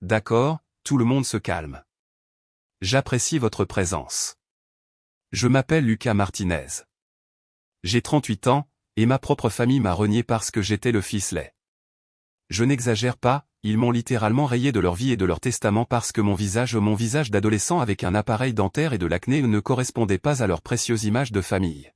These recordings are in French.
D'accord, tout le monde se calme. J'apprécie votre présence. Je m'appelle Lucas Martinez. J'ai 38 ans, et ma propre famille m'a renié parce que j'étais le fils laid. Je n'exagère pas, ils m'ont littéralement rayé de leur vie et de leur testament parce que mon visage d'adolescent avec un appareil dentaire et de l'acné ne correspondait pas à leur précieuse image de famille.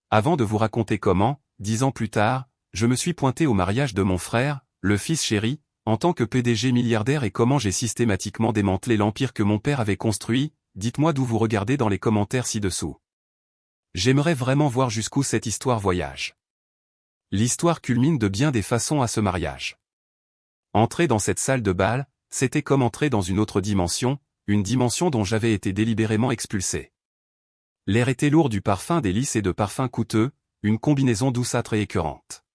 Avant de vous raconter comment, 10 ans plus tard, je me suis pointé au mariage de mon frère, le fils chéri, en tant que PDG milliardaire et comment j'ai systématiquement démantelé l'empire que mon père avait construit, dites-moi d'où vous regardez dans les commentaires ci-dessous. J'aimerais vraiment voir jusqu'où cette histoire voyage. L'histoire culmine de bien des façons à ce mariage. Entrer dans cette salle de bal, c'était comme entrer dans une autre dimension, une dimension dont j'avais été délibérément expulsé. L'air était lourd du parfum des lys et de parfums coûteux, une combinaison douceâtre et écœurante.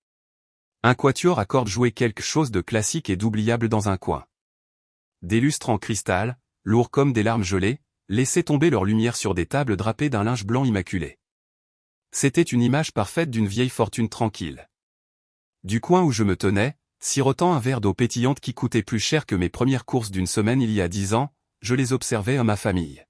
Un quatuor à cordes jouait quelque chose de classique et d'oubliable dans un coin. Des lustres en cristal, lourds comme des larmes gelées, laissaient tomber leur lumière sur des tables drapées d'un linge blanc immaculé. C'était une image parfaite d'une vieille fortune tranquille. Du coin où je me tenais, sirotant un verre d'eau pétillante qui coûtait plus cher que mes premières courses d'une semaine il y a 10 ans, je les observais à ma famille.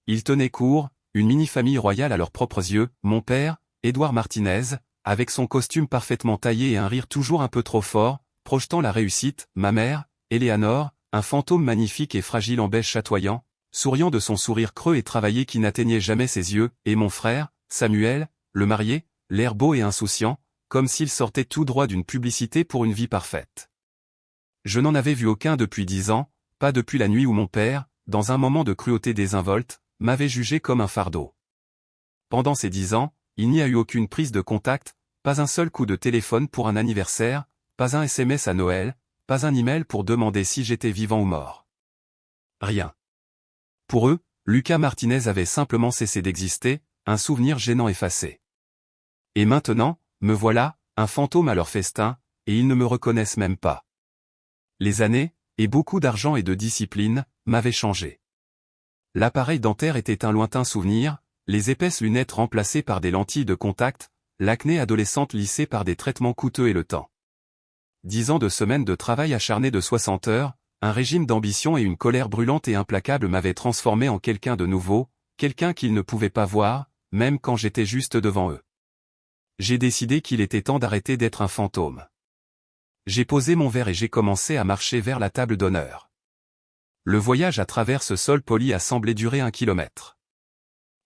Ils tenaient court, une mini-famille royale à leurs propres yeux, mon père, Édouard Martinez, avec son costume parfaitement taillé et un rire toujours un peu trop fort, projetant la réussite, ma mère, Éléanore, un fantôme magnifique et fragile en beige chatoyant, souriant de son sourire creux et travaillé qui n'atteignait jamais ses yeux, et mon frère, Samuel, le marié, l'air beau et insouciant, comme s'il sortait tout droit d'une publicité pour une vie parfaite. Je n'en avais vu aucun depuis 10 ans, pas depuis la nuit où mon père, dans un moment de cruauté désinvolte, m'avait jugé comme un fardeau. Pendant ces 10 ans, il n'y a eu aucune prise de contact, pas un seul coup de téléphone pour un anniversaire, pas un SMS à Noël, pas un email pour demander si j'étais vivant ou mort. Rien. Pour eux, Lucas Martinez avait simplement cessé d'exister, un souvenir gênant effacé. Et maintenant, me voilà, un fantôme à leur festin, et ils ne me reconnaissent même pas. Les années, et beaucoup d'argent et de discipline, m'avaient changé. L'appareil dentaire était un lointain souvenir, les épaisses lunettes remplacées par des lentilles de contact, l'acné adolescente lissée par des traitements coûteux et le temps. 10 ans de semaines de travail acharné de 60 heures, un régime d'ambition et une colère brûlante et implacable m'avaient transformé en quelqu'un de nouveau, quelqu'un qu'ils ne pouvaient pas voir, même quand j'étais juste devant eux. J'ai décidé qu'il était temps d'arrêter d'être un fantôme. J'ai posé mon verre et j'ai commencé à marcher vers la table d'honneur. Le voyage à travers ce sol poli a semblé durer 1 kilomètre.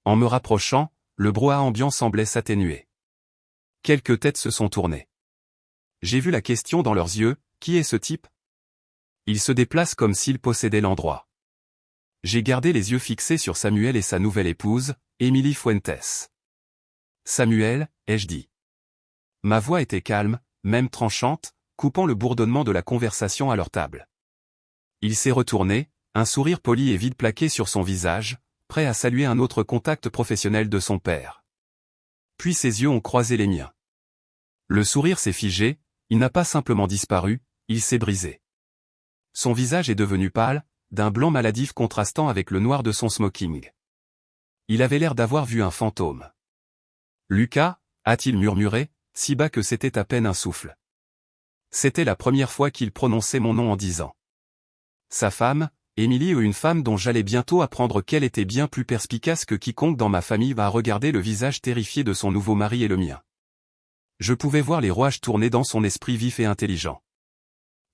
En me rapprochant, le brouhaha ambiant semblait s'atténuer. Quelques têtes se sont tournées. J'ai vu la question dans leurs yeux, qui est ce type? Il se déplace comme s'il possédait l'endroit. J'ai gardé les yeux fixés sur Samuel et sa nouvelle épouse, Émilie Fuentes. Samuel, ai-je dit. Ma voix était calme, même tranchante, coupant le bourdonnement de la conversation à leur table. Il s'est retourné, un sourire poli et vide plaqué sur son visage, prêt à saluer un autre contact professionnel de son père. Puis ses yeux ont croisé les miens. Le sourire s'est figé, il n'a pas simplement disparu, il s'est brisé. Son visage est devenu pâle, d'un blanc maladif contrastant avec le noir de son smoking. Il avait l'air d'avoir vu un fantôme. Lucas, a-t-il murmuré, si bas que c'était à peine un souffle. C'était la première fois qu'il prononçait mon nom en 10 ans. Sa femme, Émilie, une femme dont j'allais bientôt apprendre qu'elle était bien plus perspicace que quiconque dans ma famille, va regarder le visage terrifié de son nouveau mari et le mien. Je pouvais voir les rouages tourner dans son esprit vif et intelligent.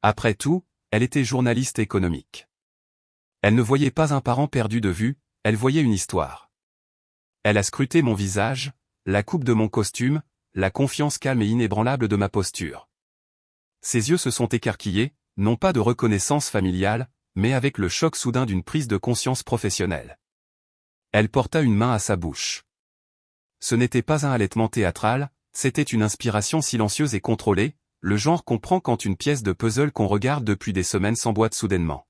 Après tout, elle était journaliste économique. Elle ne voyait pas un parent perdu de vue, elle voyait une histoire. Elle a scruté mon visage, la coupe de mon costume, la confiance calme et inébranlable de ma posture. Ses yeux se sont écarquillés, non pas de reconnaissance familiale, mais avec le choc soudain d'une prise de conscience professionnelle. Elle porta une main à sa bouche. Ce n'était pas un halètement théâtral, c'était une inspiration silencieuse et contrôlée, le genre qu'on prend quand une pièce de puzzle qu'on regarde depuis des semaines s'emboîte soudainement.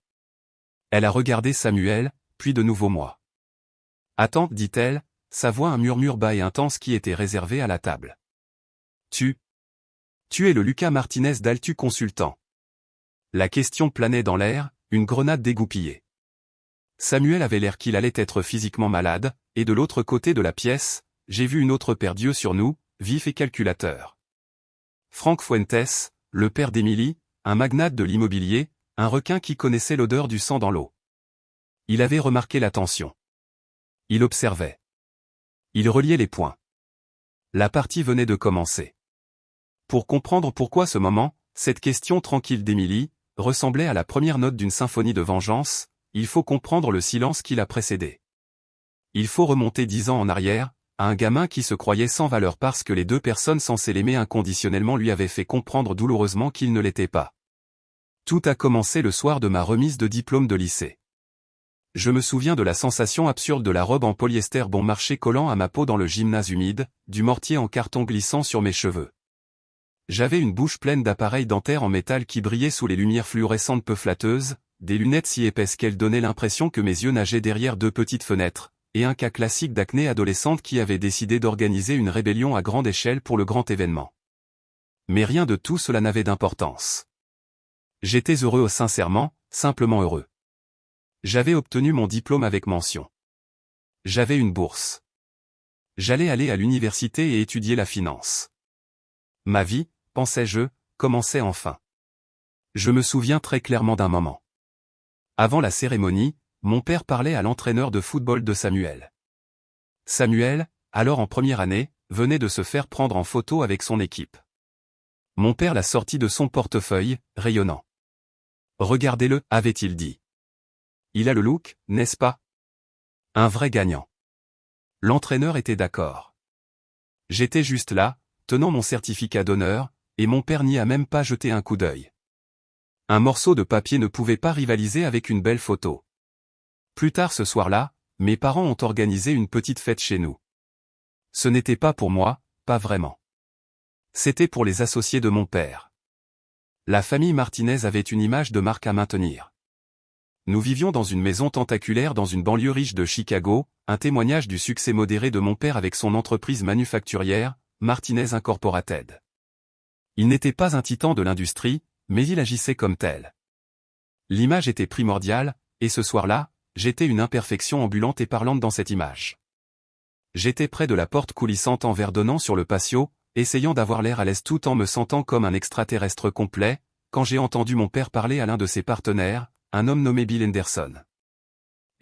Elle a regardé Samuel, puis de nouveau moi. « Attends, dit-elle, sa voix un murmure bas et intense qui était réservé à la table. Tu es le Lucas Martinez d'Altu Consultant. » La question planait dans l'air, une grenade dégoupillée. Samuel avait l'air qu'il allait être physiquement malade, et de l'autre côté de la pièce, j'ai vu une autre paire d'yeux sur nous, vif et calculateur. Franck Fuentes, le père d'Émilie, un magnate de l'immobilier, Un requin qui connaissait l'odeur du sang dans l'eau. Il avait remarqué la tension. Il observait. Il reliait les points. La partie venait de commencer. Pour comprendre pourquoi ce moment, cette question tranquille d'Émilie, ressemblait à la première note d'une symphonie de vengeance, il faut comprendre le silence qui l'a précédé. Il faut remonter 10 ans en arrière, à un gamin qui se croyait sans valeur parce que les deux personnes censées l'aimer inconditionnellement lui avaient fait comprendre douloureusement qu'il ne l'était pas. Tout a commencé le soir de ma remise de diplôme de lycée. Je me souviens de la sensation absurde de la robe en polyester bon marché collant à ma peau dans le gymnase humide, du mortier en carton glissant sur mes cheveux. J'avais une bouche pleine d'appareils dentaires en métal qui brillaient sous les lumières fluorescentes peu flatteuses, des lunettes si épaisses qu'elles donnaient l'impression que mes yeux nageaient derrière deux petites fenêtres, et un cas classique d'acné adolescente qui avait décidé d'organiser une rébellion à grande échelle pour le grand événement. Mais rien de tout cela n'avait d'importance. J'étais heureux sincèrement, simplement heureux. J'avais obtenu mon diplôme avec mention. J'avais une bourse. J'allais aller à l'université et étudier la finance. Ma vie, pensais-je, commençait enfin. Je me souviens très clairement d'un moment. Avant la cérémonie, mon père parlait à l'entraîneur de football de Samuel. Samuel, alors en première année, venait de se faire prendre en photo avec son équipe. Mon père l'a sorti de son portefeuille, rayonnant. « Regardez-le » avait-il dit. Il a le look, n'est-ce pas? Un vrai gagnant. L'entraîneur était d'accord. J'étais juste là, tenant mon certificat d'honneur, et mon père n'y a même pas jeté un coup d'œil. Un morceau de papier ne pouvait pas rivaliser avec une belle photo. Plus tard ce soir-là, mes parents ont organisé une petite fête chez nous. Ce n'était pas pour moi, pas vraiment. C'était pour les associés de mon père. La famille Martinez avait une image de marque à maintenir. Nous vivions dans une maison tentaculaire dans une banlieue riche de Chicago, un témoignage du succès modéré de mon père avec son entreprise manufacturière, Martinez Incorporated. Il n'était pas un titan de l'industrie, mais il agissait comme tel. L'image était primordiale, et ce soir-là, j'étais une imperfection ambulante et parlante dans cette image. J'étais près de la porte coulissante en verre donnant sur le patio, essayant d'avoir l'air à l'aise tout en me sentant comme un extraterrestre complet, quand j'ai entendu mon père parler à l'un de ses partenaires, un homme nommé Bill Henderson.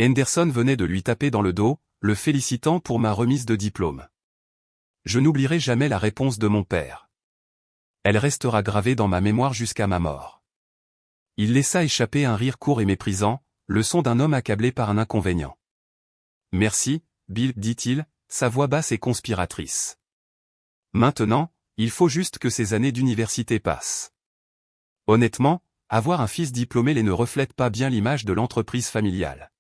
Henderson venait de lui taper dans le dos, le félicitant pour ma remise de diplôme. Je n'oublierai jamais la réponse de mon père. Elle restera gravée dans ma mémoire jusqu'à ma mort. Il laissa échapper un rire court et méprisant, le son d'un homme accablé par un inconvénient. « Merci, Bill, dit-il, sa voix basse et conspiratrice. Maintenant, il faut juste que ces années d'université passent. Honnêtement, avoir un fils diplômé ne reflète pas bien l'image de l'entreprise familiale.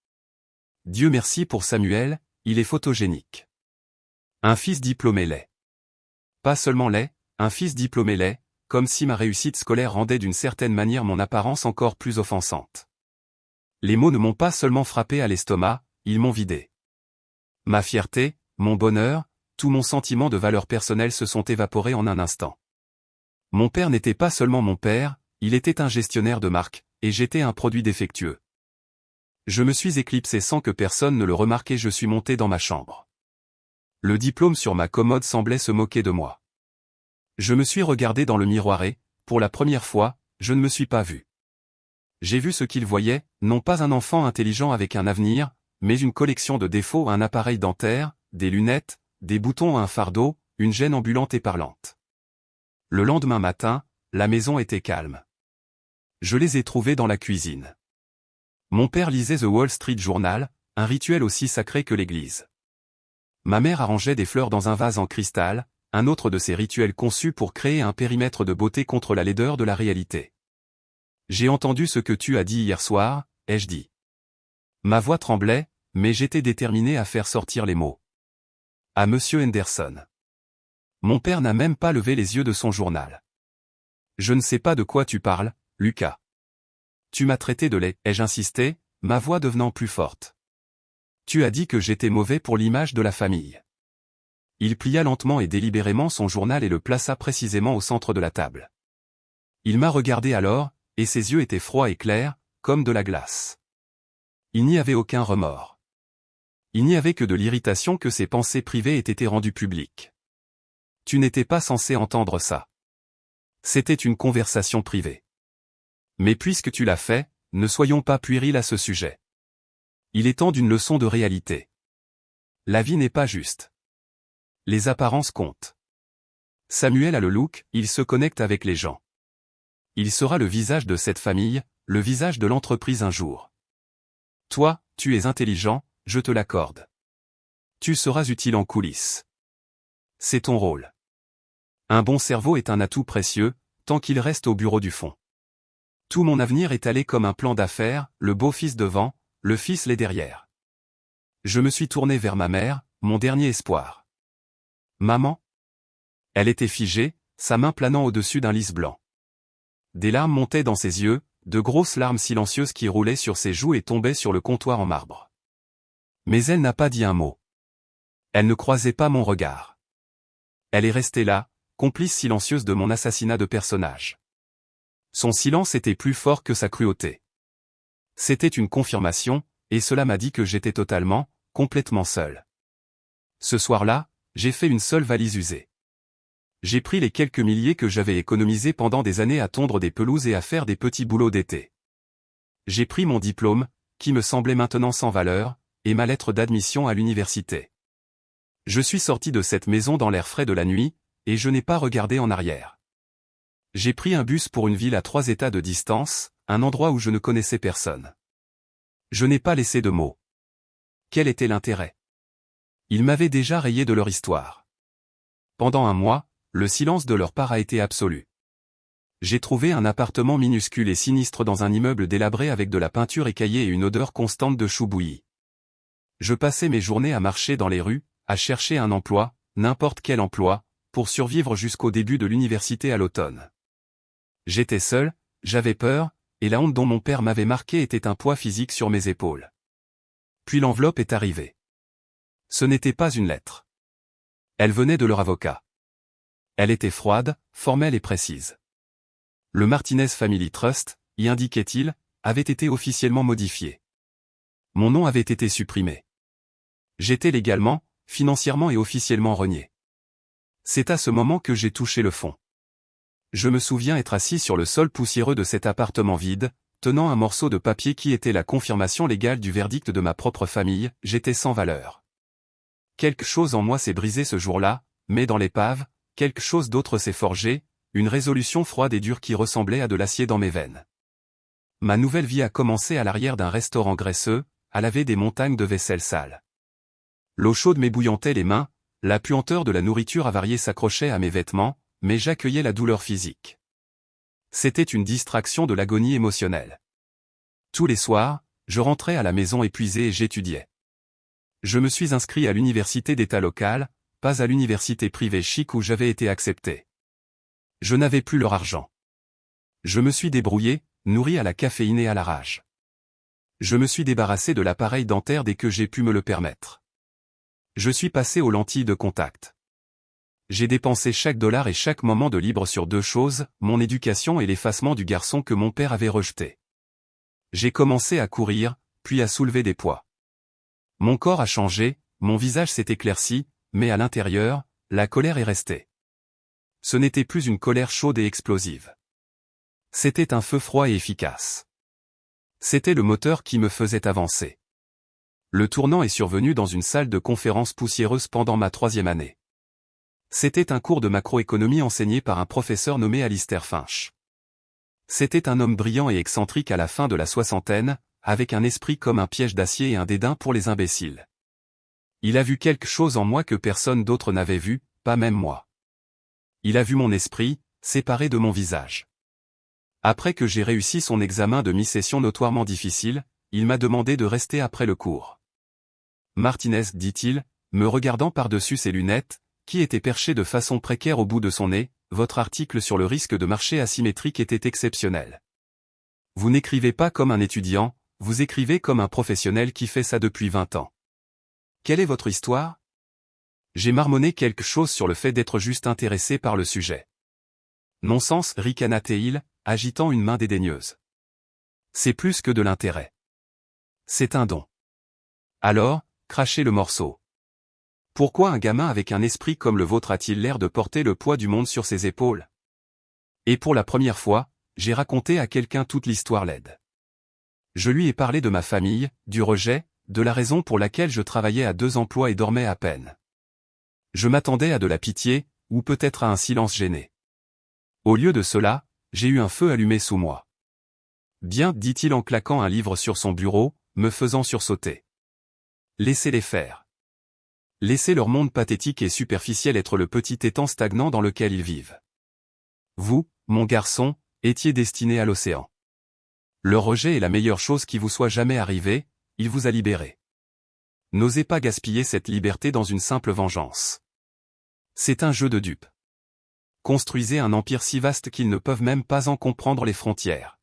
Dieu merci pour Samuel, il est photogénique. Un fils diplômé l'est. Pas seulement l'est, un fils diplômé l'est, comme si ma réussite scolaire rendait d'une certaine manière mon apparence encore plus offensante. Les mots ne m'ont pas seulement frappé à l'estomac, ils m'ont vidé. Ma fierté, mon bonheur, tout mon sentiment de valeur personnelle se sont évaporés en un instant. Mon père n'était pas seulement mon père, il était un gestionnaire de marque, et j'étais un produit défectueux. Je me suis éclipsé sans que personne ne le remarque et je suis monté dans ma chambre. Le diplôme sur ma commode semblait se moquer de moi. Je me suis regardé dans le miroir et, pour la première fois, je ne me suis pas vu. J'ai vu ce qu'il voyait, non pas un enfant intelligent avec un avenir, mais une collection de défauts, un appareil dentaire, des lunettes, des boutons à un fardeau, une gêne ambulante et parlante. Le lendemain matin, la maison était calme. Je les ai trouvés dans la cuisine. Mon père lisait The Wall Street Journal, un rituel aussi sacré que l'église. Ma mère arrangeait des fleurs dans un vase en cristal, un autre de ces rituels conçus pour créer un périmètre de beauté contre la laideur de la réalité. J'ai entendu ce que tu as dit hier soir, ai-je dit. Ma voix tremblait, mais j'étais déterminé à faire sortir les mots. À Monsieur Henderson. Mon père n'a même pas levé les yeux de son journal. Je ne sais pas de quoi tu parles, Lucas. Tu m'as traité de laid, ai-je insisté, ma voix devenant plus forte. Tu as dit que j'étais mauvais pour l'image de la famille. Il plia lentement et délibérément son journal et le plaça précisément au centre de la table. Il m'a regardé alors, et ses yeux étaient froids et clairs, comme de la glace. Il n'y avait aucun remords. Il n'y avait que de l'irritation que ses pensées privées aient été rendues publiques. Tu n'étais pas censé entendre ça. C'était une conversation privée. Mais puisque tu l'as fait, ne soyons pas puérils à ce sujet. Il est temps d'une leçon de réalité. La vie n'est pas juste. Les apparences comptent. Samuel a le look, il se connecte avec les gens. Il sera le visage de cette famille, le visage de l'entreprise un jour. Toi, tu es intelligent, je te l'accorde. Tu seras utile en coulisses. C'est ton rôle. Un bon cerveau est un atout précieux, tant qu'il reste au bureau du fond. Tout mon avenir est allé comme un plan d'affaires, le beau-fils devant, le fils l'est derrière. Je me suis tourné vers ma mère, mon dernier espoir. Maman? Elle était figée, sa main planant au-dessus d'un lys blanc. Des larmes montaient dans ses yeux, de grosses larmes silencieuses qui roulaient sur ses joues et tombaient sur le comptoir en marbre. Mais elle n'a pas dit un mot. Elle ne croisait pas mon regard. Elle est restée là, complice silencieuse de mon assassinat de personnage. Son silence était plus fort que sa cruauté. C'était une confirmation, et cela m'a dit que j'étais totalement, complètement seul. Ce soir-là, j'ai fait une seule valise usée. J'ai pris les quelques milliers que j'avais économisés pendant des années à tondre des pelouses et à faire des petits boulots d'été. J'ai pris mon diplôme, qui me semblait maintenant sans valeur, et ma lettre d'admission à l'université. Je suis sorti de cette maison dans l'air frais de la nuit, et je n'ai pas regardé en arrière. J'ai pris un bus pour une ville à 3 états de distance, un endroit où je ne connaissais personne. Je n'ai pas laissé de mots. Quel était l'intérêt? Ils m'avaient déjà rayé de leur histoire. Pendant un mois, le silence de leur part a été absolu. J'ai trouvé un appartement minuscule et sinistre dans un immeuble délabré avec de la peinture écaillée et une odeur constante de chou bouilli. Je passais mes journées à marcher dans les rues, à chercher un emploi, n'importe quel emploi, pour survivre jusqu'au début de l'université à l'automne. J'étais seul, j'avais peur, et la honte dont mon père m'avait marqué était un poids physique sur mes épaules. Puis l'enveloppe est arrivée. Ce n'était pas une lettre. Elle venait de leur avocat. Elle était froide, formelle et précise. Le Martinez Family Trust, y indiquait-il, avait été officiellement modifié. Mon nom avait été supprimé. J'étais légalement, financièrement et officiellement renié. C'est à ce moment que j'ai touché le fond. Je me souviens être assis sur le sol poussiéreux de cet appartement vide, tenant un morceau de papier qui était la confirmation légale du verdict de ma propre famille, j'étais sans valeur. Quelque chose en moi s'est brisé ce jour-là, mais dans l'épave, quelque chose d'autre s'est forgé, une résolution froide et dure qui ressemblait à de l'acier dans mes veines. Ma nouvelle vie a commencé à l'arrière d'un restaurant graisseux, à laver des montagnes de vaisselle sale. L'eau chaude m'ébouillantait les mains, la puanteur de la nourriture avariée s'accrochait à mes vêtements, mais j'accueillais la douleur physique. C'était une distraction de l'agonie émotionnelle. Tous les soirs, je rentrais à la maison épuisé et j'étudiais. Je me suis inscrit à l'université d'État locale, pas à l'université privée chic où j'avais été accepté. Je n'avais plus leur argent. Je me suis débrouillé, nourri à la caféine et à la rage. Je me suis débarrassé de l'appareil dentaire dès que j'ai pu me le permettre. Je suis passé aux lentilles de contact. J'ai dépensé chaque dollar et chaque moment de libre sur deux choses, mon éducation et l'effacement du garçon que mon père avait rejeté. J'ai commencé à courir, puis à soulever des poids. Mon corps a changé, mon visage s'est éclairci, mais à l'intérieur, la colère est restée. Ce n'était plus une colère chaude et explosive. C'était un feu froid et efficace. C'était le moteur qui me faisait avancer. Le tournant est survenu dans une salle de conférence poussiéreuse pendant ma 3e année. C'était un cours de macroéconomie enseigné par un professeur nommé Alistair Finch. C'était un homme brillant et excentrique à la fin de la soixantaine, avec un esprit comme un piège d'acier et un dédain pour les imbéciles. Il a vu quelque chose en moi que personne d'autre n'avait vu, pas même moi. Il a vu mon esprit, séparé de mon visage. Après que j'ai réussi son examen de mi-session notoirement difficile, il m'a demandé de rester après le cours. Martinez, dit-il, me regardant par-dessus ses lunettes, qui étaient perchées de façon précaire au bout de son nez, votre article sur le risque de marché asymétrique était exceptionnel. Vous n'écrivez pas comme un étudiant, vous écrivez comme un professionnel qui fait ça depuis 20 ans. Quelle est votre histoire? J'ai marmonné quelque chose sur le fait d'être juste intéressé par le sujet. Non-sens, ricana-t-il, agitant une main dédaigneuse. C'est plus que de l'intérêt. C'est un don. Alors, crachez le morceau. Pourquoi un gamin avec un esprit comme le vôtre a-t-il l'air de porter le poids du monde sur ses épaules? Et pour la première fois, j'ai raconté à quelqu'un toute l'histoire laide. Je lui ai parlé de ma famille, du rejet, de la raison pour laquelle je travaillais à 2 emplois et dormais à peine. Je m'attendais à de la pitié, ou peut-être à un silence gêné. Au lieu de cela, j'ai eu un feu allumé sous moi. Bien, dit-il en claquant un livre sur son bureau, me faisant sursauter. Laissez-les faire. Laissez leur monde pathétique et superficiel être le petit étang stagnant dans lequel ils vivent. Vous, mon garçon, étiez destiné à l'océan. Le rejet est la meilleure chose qui vous soit jamais arrivée, il vous a libéré. N'osez pas gaspiller cette liberté dans une simple vengeance. C'est un jeu de dupes. Construisez un empire si vaste qu'ils ne peuvent même pas en comprendre les frontières.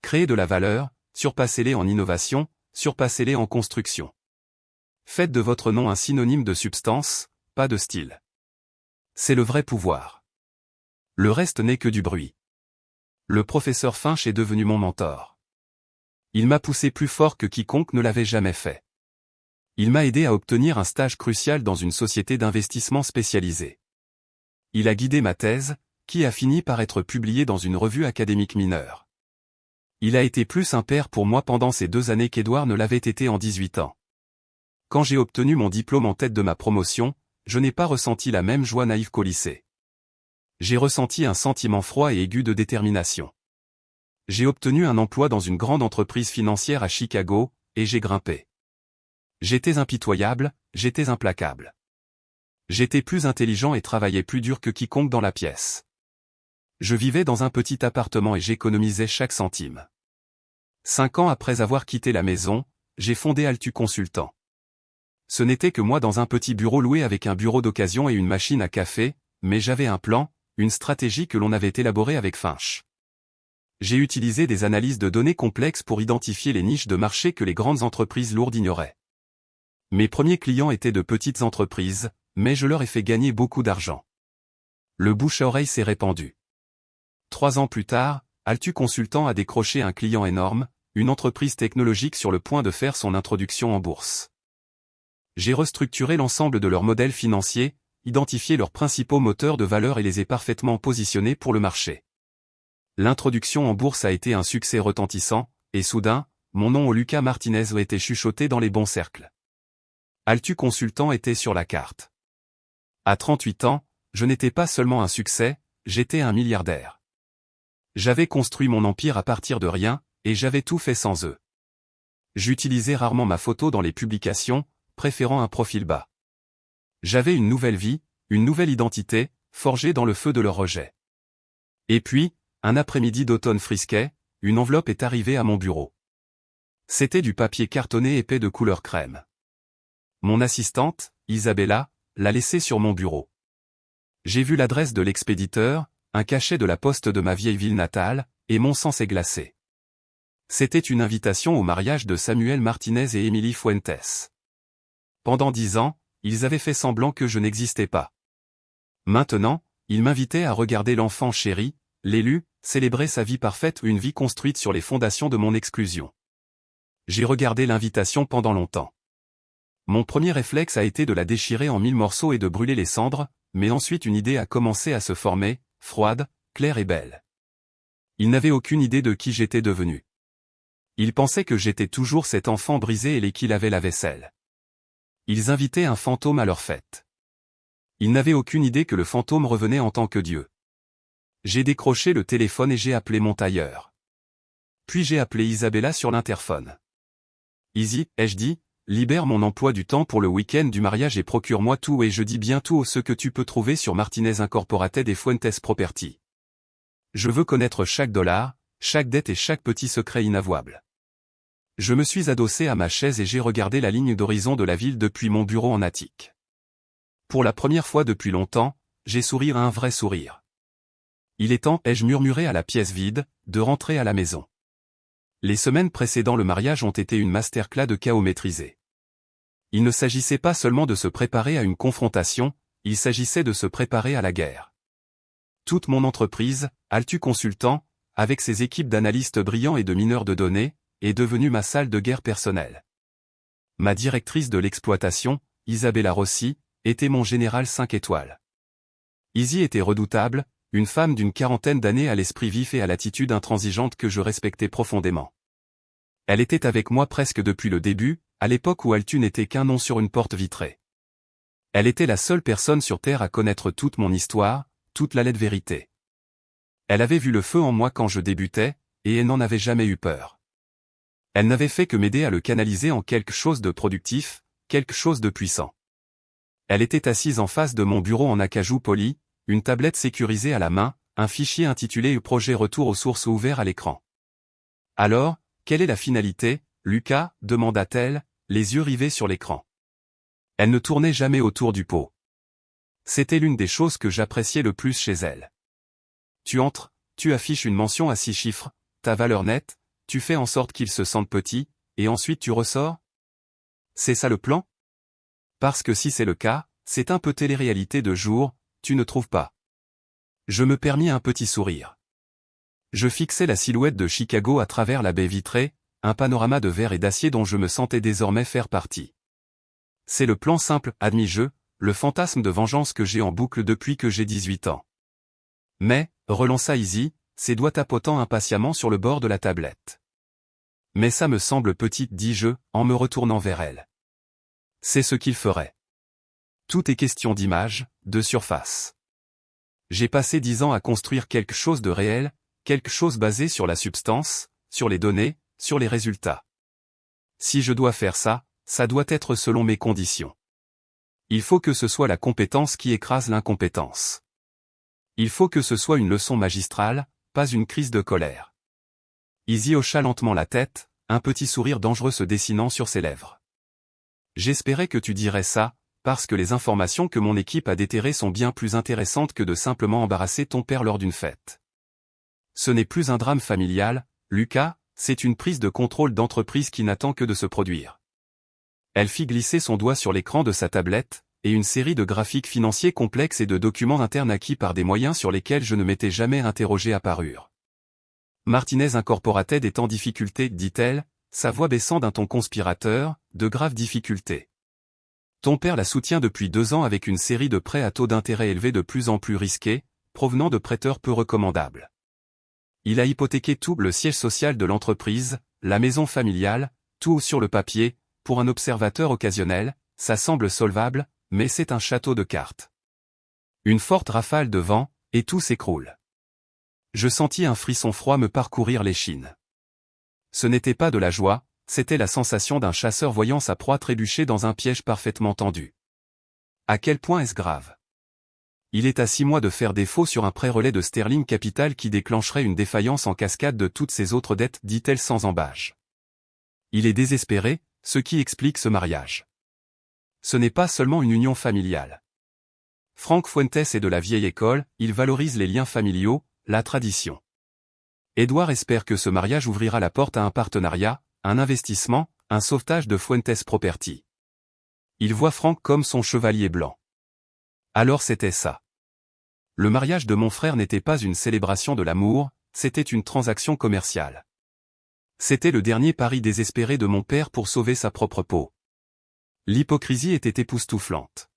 Créez de la valeur, surpassez-les en innovation, surpassez-les en construction. Faites de votre nom un synonyme de substance, pas de style. C'est le vrai pouvoir. Le reste n'est que du bruit. Le professeur Finch est devenu mon mentor. Il m'a poussé plus fort que quiconque ne l'avait jamais fait. Il m'a aidé à obtenir un stage crucial dans une société d'investissement spécialisée. Il a guidé ma thèse, qui a fini par être publiée dans une revue académique mineure. Il a été plus un père pour moi pendant ces 2 années qu'Edouard ne l'avait été en 18 ans. Quand j'ai obtenu mon diplôme en tête de ma promotion, je n'ai pas ressenti la même joie naïve qu'au lycée. J'ai ressenti un sentiment froid et aigu de détermination. J'ai obtenu un emploi dans une grande entreprise financière à Chicago, et j'ai grimpé. J'étais impitoyable, j'étais implacable. J'étais plus intelligent et travaillais plus dur que quiconque dans la pièce. Je vivais dans un petit appartement et j'économisais chaque centime. 5 ans après avoir quitté la maison, j'ai fondé Altu Consultant. Ce n'était que moi dans un petit bureau loué avec un bureau d'occasion et une machine à café, mais j'avais un plan, une stratégie que l'on avait élaborée avec Finch. J'ai utilisé des analyses de données complexes pour identifier les niches de marché que les grandes entreprises lourdes ignoraient. Mes premiers clients étaient de petites entreprises, mais je leur ai fait gagner beaucoup d'argent. Le bouche à oreille s'est répandu. 3 ans plus tard, Altu Consultant a décroché un client énorme, une entreprise technologique sur le point de faire son introduction en bourse. J'ai restructuré l'ensemble de leurs modèles financiers, identifié leurs principaux moteurs de valeur et les ai parfaitement positionnés pour le marché. L'introduction en bourse a été un succès retentissant, et soudain, mon nom au Lucas Martinez a été chuchoté dans les bons cercles. Altu Consultant était sur la carte. À 38 ans, je n'étais pas seulement un succès, j'étais un milliardaire. J'avais construit mon empire à partir de rien, et j'avais tout fait sans eux. J'utilisais rarement ma photo dans les publications, préférant un profil bas. J'avais une nouvelle vie, une nouvelle identité, forgée dans le feu de leur rejet. Et puis, un après-midi d'automne frisquet, une enveloppe est arrivée à mon bureau. C'était du papier cartonné épais de couleur crème. Mon assistante, Isabella, l'a laissé sur mon bureau. J'ai vu l'adresse de l'expéditeur, un cachet de la poste de ma vieille ville natale, et mon sang s'est glacé. C'était une invitation au mariage de Samuel Martinez et Emily Fuentes. Pendant 10 ans, ils avaient fait semblant que je n'existais pas. Maintenant, ils m'invitaient à regarder l'enfant chéri, l'élu, célébrer sa vie parfaite ou une vie construite sur les fondations de mon exclusion. J'ai regardé l'invitation pendant longtemps. Mon premier réflexe a été de la déchirer en 1000 morceaux et de brûler les cendres, mais ensuite une idée a commencé à se former, froide, claire et belle. Ils n'avaient aucune idée de qui j'étais devenu. Ils pensaient que j'étais toujours cet enfant brisé et qui lavait la vaisselle. Ils invitaient un fantôme à leur fête. Ils n'avaient aucune idée que le fantôme revenait en tant que Dieu. J'ai décroché le téléphone et j'ai appelé mon tailleur. Puis j'ai appelé Isabella sur l'interphone. Izzy, ai-je dit, libère mon emploi du temps pour le week-end du mariage et procure-moi tout et je dis bien tout ce que tu peux trouver sur Martinez Incorporated et Fuentes Property. Je veux connaître chaque dollar, chaque dette et chaque petit secret inavouable. Je me suis adossé à ma chaise et j'ai regardé la ligne d'horizon de la ville depuis mon bureau en attique. Pour la première fois depuis longtemps, j'ai souri un vrai sourire. Il est temps, ai-je murmuré à la pièce vide, de rentrer à la maison. Les semaines précédant le mariage ont été une masterclass de chaos maîtrisé. Il ne s'agissait pas seulement de se préparer à une confrontation, il s'agissait de se préparer à la guerre. Toute mon entreprise, Altu Consultant, avec ses équipes d'analystes brillants et de mineurs de données, est devenue ma salle de guerre personnelle. Ma directrice de l'exploitation, Isabella Rossi, était mon général 5 étoiles. Izzy était redoutable, une femme d'une quarantaine d'années à l'esprit vif et à l'attitude intransigeante que je respectais profondément. Elle était avec moi presque depuis le début, à l'époque où Altu n'était qu'un nom sur une porte vitrée. Elle était la seule personne sur Terre à connaître toute mon histoire, toute la laide vérité. Elle avait vu le feu en moi quand je débutais, et elle n'en avait jamais eu peur. Elle n'avait fait que m'aider à le canaliser en quelque chose de productif, quelque chose de puissant. Elle était assise en face de mon bureau en acajou poli, une tablette sécurisée à la main, un fichier intitulé « Projet retour aux sources » ouvert à l'écran. « Alors, quelle est la finalité, Lucas » demanda-t-elle, les yeux rivés sur l'écran. Elle ne tournait jamais autour du pot. C'était l'une des choses que j'appréciais le plus chez elle. Tu entres, tu affiches une mention à 6 chiffres, ta valeur nette, tu fais en sorte qu'ils se sentent petits, et ensuite tu ressors? C'est ça le plan? Parce que si c'est le cas, c'est un peu télé-réalité de jour, tu ne trouves pas? Je me permis un petit sourire. Je fixais la silhouette de Chicago à travers la baie vitrée, un panorama de verre et d'acier dont je me sentais désormais faire partie. C'est le plan simple, admis-je, le fantasme de vengeance que j'ai en boucle depuis que j'ai 18 ans. Mais, relança Izzy, ses doigts tapotant impatiemment sur le bord de la tablette. Mais ça me semble petit, dis-je, en me retournant vers elle. C'est ce qu'il ferait. Tout est question d'image, de surface. J'ai passé 10 ans à construire quelque chose de réel, quelque chose basé sur la substance, sur les données, sur les résultats. Si je dois faire ça, ça doit être selon mes conditions. Il faut que ce soit la compétence qui écrase l'incompétence. Il faut que ce soit une leçon magistrale, pas une crise de colère. Izzy hocha lentement la tête, un petit sourire dangereux se dessinant sur ses lèvres. J'espérais que tu dirais ça, parce que les informations que mon équipe a déterrées sont bien plus intéressantes que de simplement embarrasser ton père lors d'une fête. Ce n'est plus un drame familial, Lucas, c'est une prise de contrôle d'entreprise qui n'attend que de se produire. Elle fit glisser son doigt sur l'écran de sa tablette, et une série de graphiques financiers complexes et de documents internes acquis par des moyens sur lesquels je ne m'étais jamais interrogé apparurent. Martinez Incorporated est en difficulté, dit-elle, sa voix baissant d'un ton conspirateur, de graves difficultés. Ton père la soutient depuis 2 ans avec une série de prêts à taux d'intérêt élevés de plus en plus risqués, provenant de prêteurs peu recommandables. Il a hypothéqué tout le siège social de l'entreprise, la maison familiale, tout sur le papier, pour un observateur occasionnel, ça semble solvable, mais c'est un château de cartes. Une forte rafale de vent, et tout s'écroule. Je sentis un frisson froid me parcourir l'échine. Ce n'était pas de la joie, c'était la sensation d'un chasseur voyant sa proie trébucher dans un piège parfaitement tendu. À quel point est-ce grave? Il est à 6 mois de faire défaut sur un prêt relais de Sterling Capital qui déclencherait une défaillance en cascade de toutes ses autres dettes, dit-elle sans embâche. Il est désespéré, ce qui explique ce mariage. Ce n'est pas seulement une union familiale. Frank Fuentes est de la vieille école, il valorise les liens familiaux, la tradition. Edouard espère que ce mariage ouvrira la porte à un partenariat, un investissement, un sauvetage de Fuentes Property. Il voit Frank comme son chevalier blanc. Alors c'était ça. Le mariage de mon frère n'était pas une célébration de l'amour, c'était une transaction commerciale. C'était le dernier pari désespéré de mon père pour sauver sa propre peau. L'hypocrisie était époustouflante.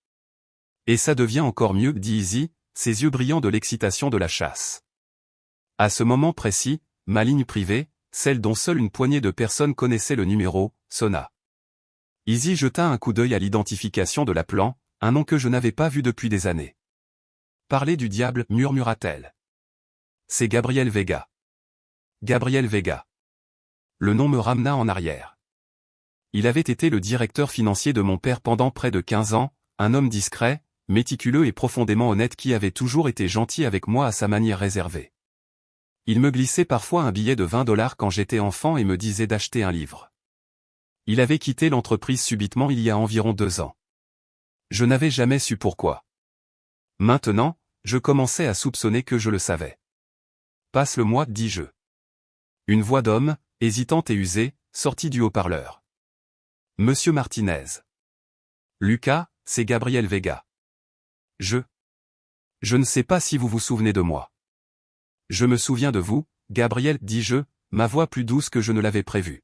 Et ça devient encore mieux, dit Izzy, ses yeux brillants de l'excitation de la chasse. À ce moment précis, ma ligne privée, celle dont seule une poignée de personnes connaissaient le numéro, sonna. Izzy jeta un coup d'œil à l'identification de l'appelant, un nom que je n'avais pas vu depuis des années. Parler du diable, murmura-t-elle. C'est Gabriel Vega. Gabriel Vega. Le nom me ramena en arrière. Il avait été le directeur financier de mon père pendant près de 15 ans, un homme discret, méticuleux et profondément honnête qui avait toujours été gentil avec moi à sa manière réservée. Il me glissait parfois un billet de $20 quand j'étais enfant et me disait d'acheter un livre. Il avait quitté l'entreprise subitement il y a environ 2 ans. Je n'avais jamais su pourquoi. Maintenant, je commençais à soupçonner que je le savais. Passe-le-moi, dis-je. Une voix d'homme, hésitante et usée, sortit du haut-parleur. Monsieur Martinez. Lucas, c'est Gabriel Vega. Je ne sais pas si vous vous souvenez de moi. Je me souviens de vous, Gabriel, dis-je, ma voix plus douce que je ne l'avais prévu.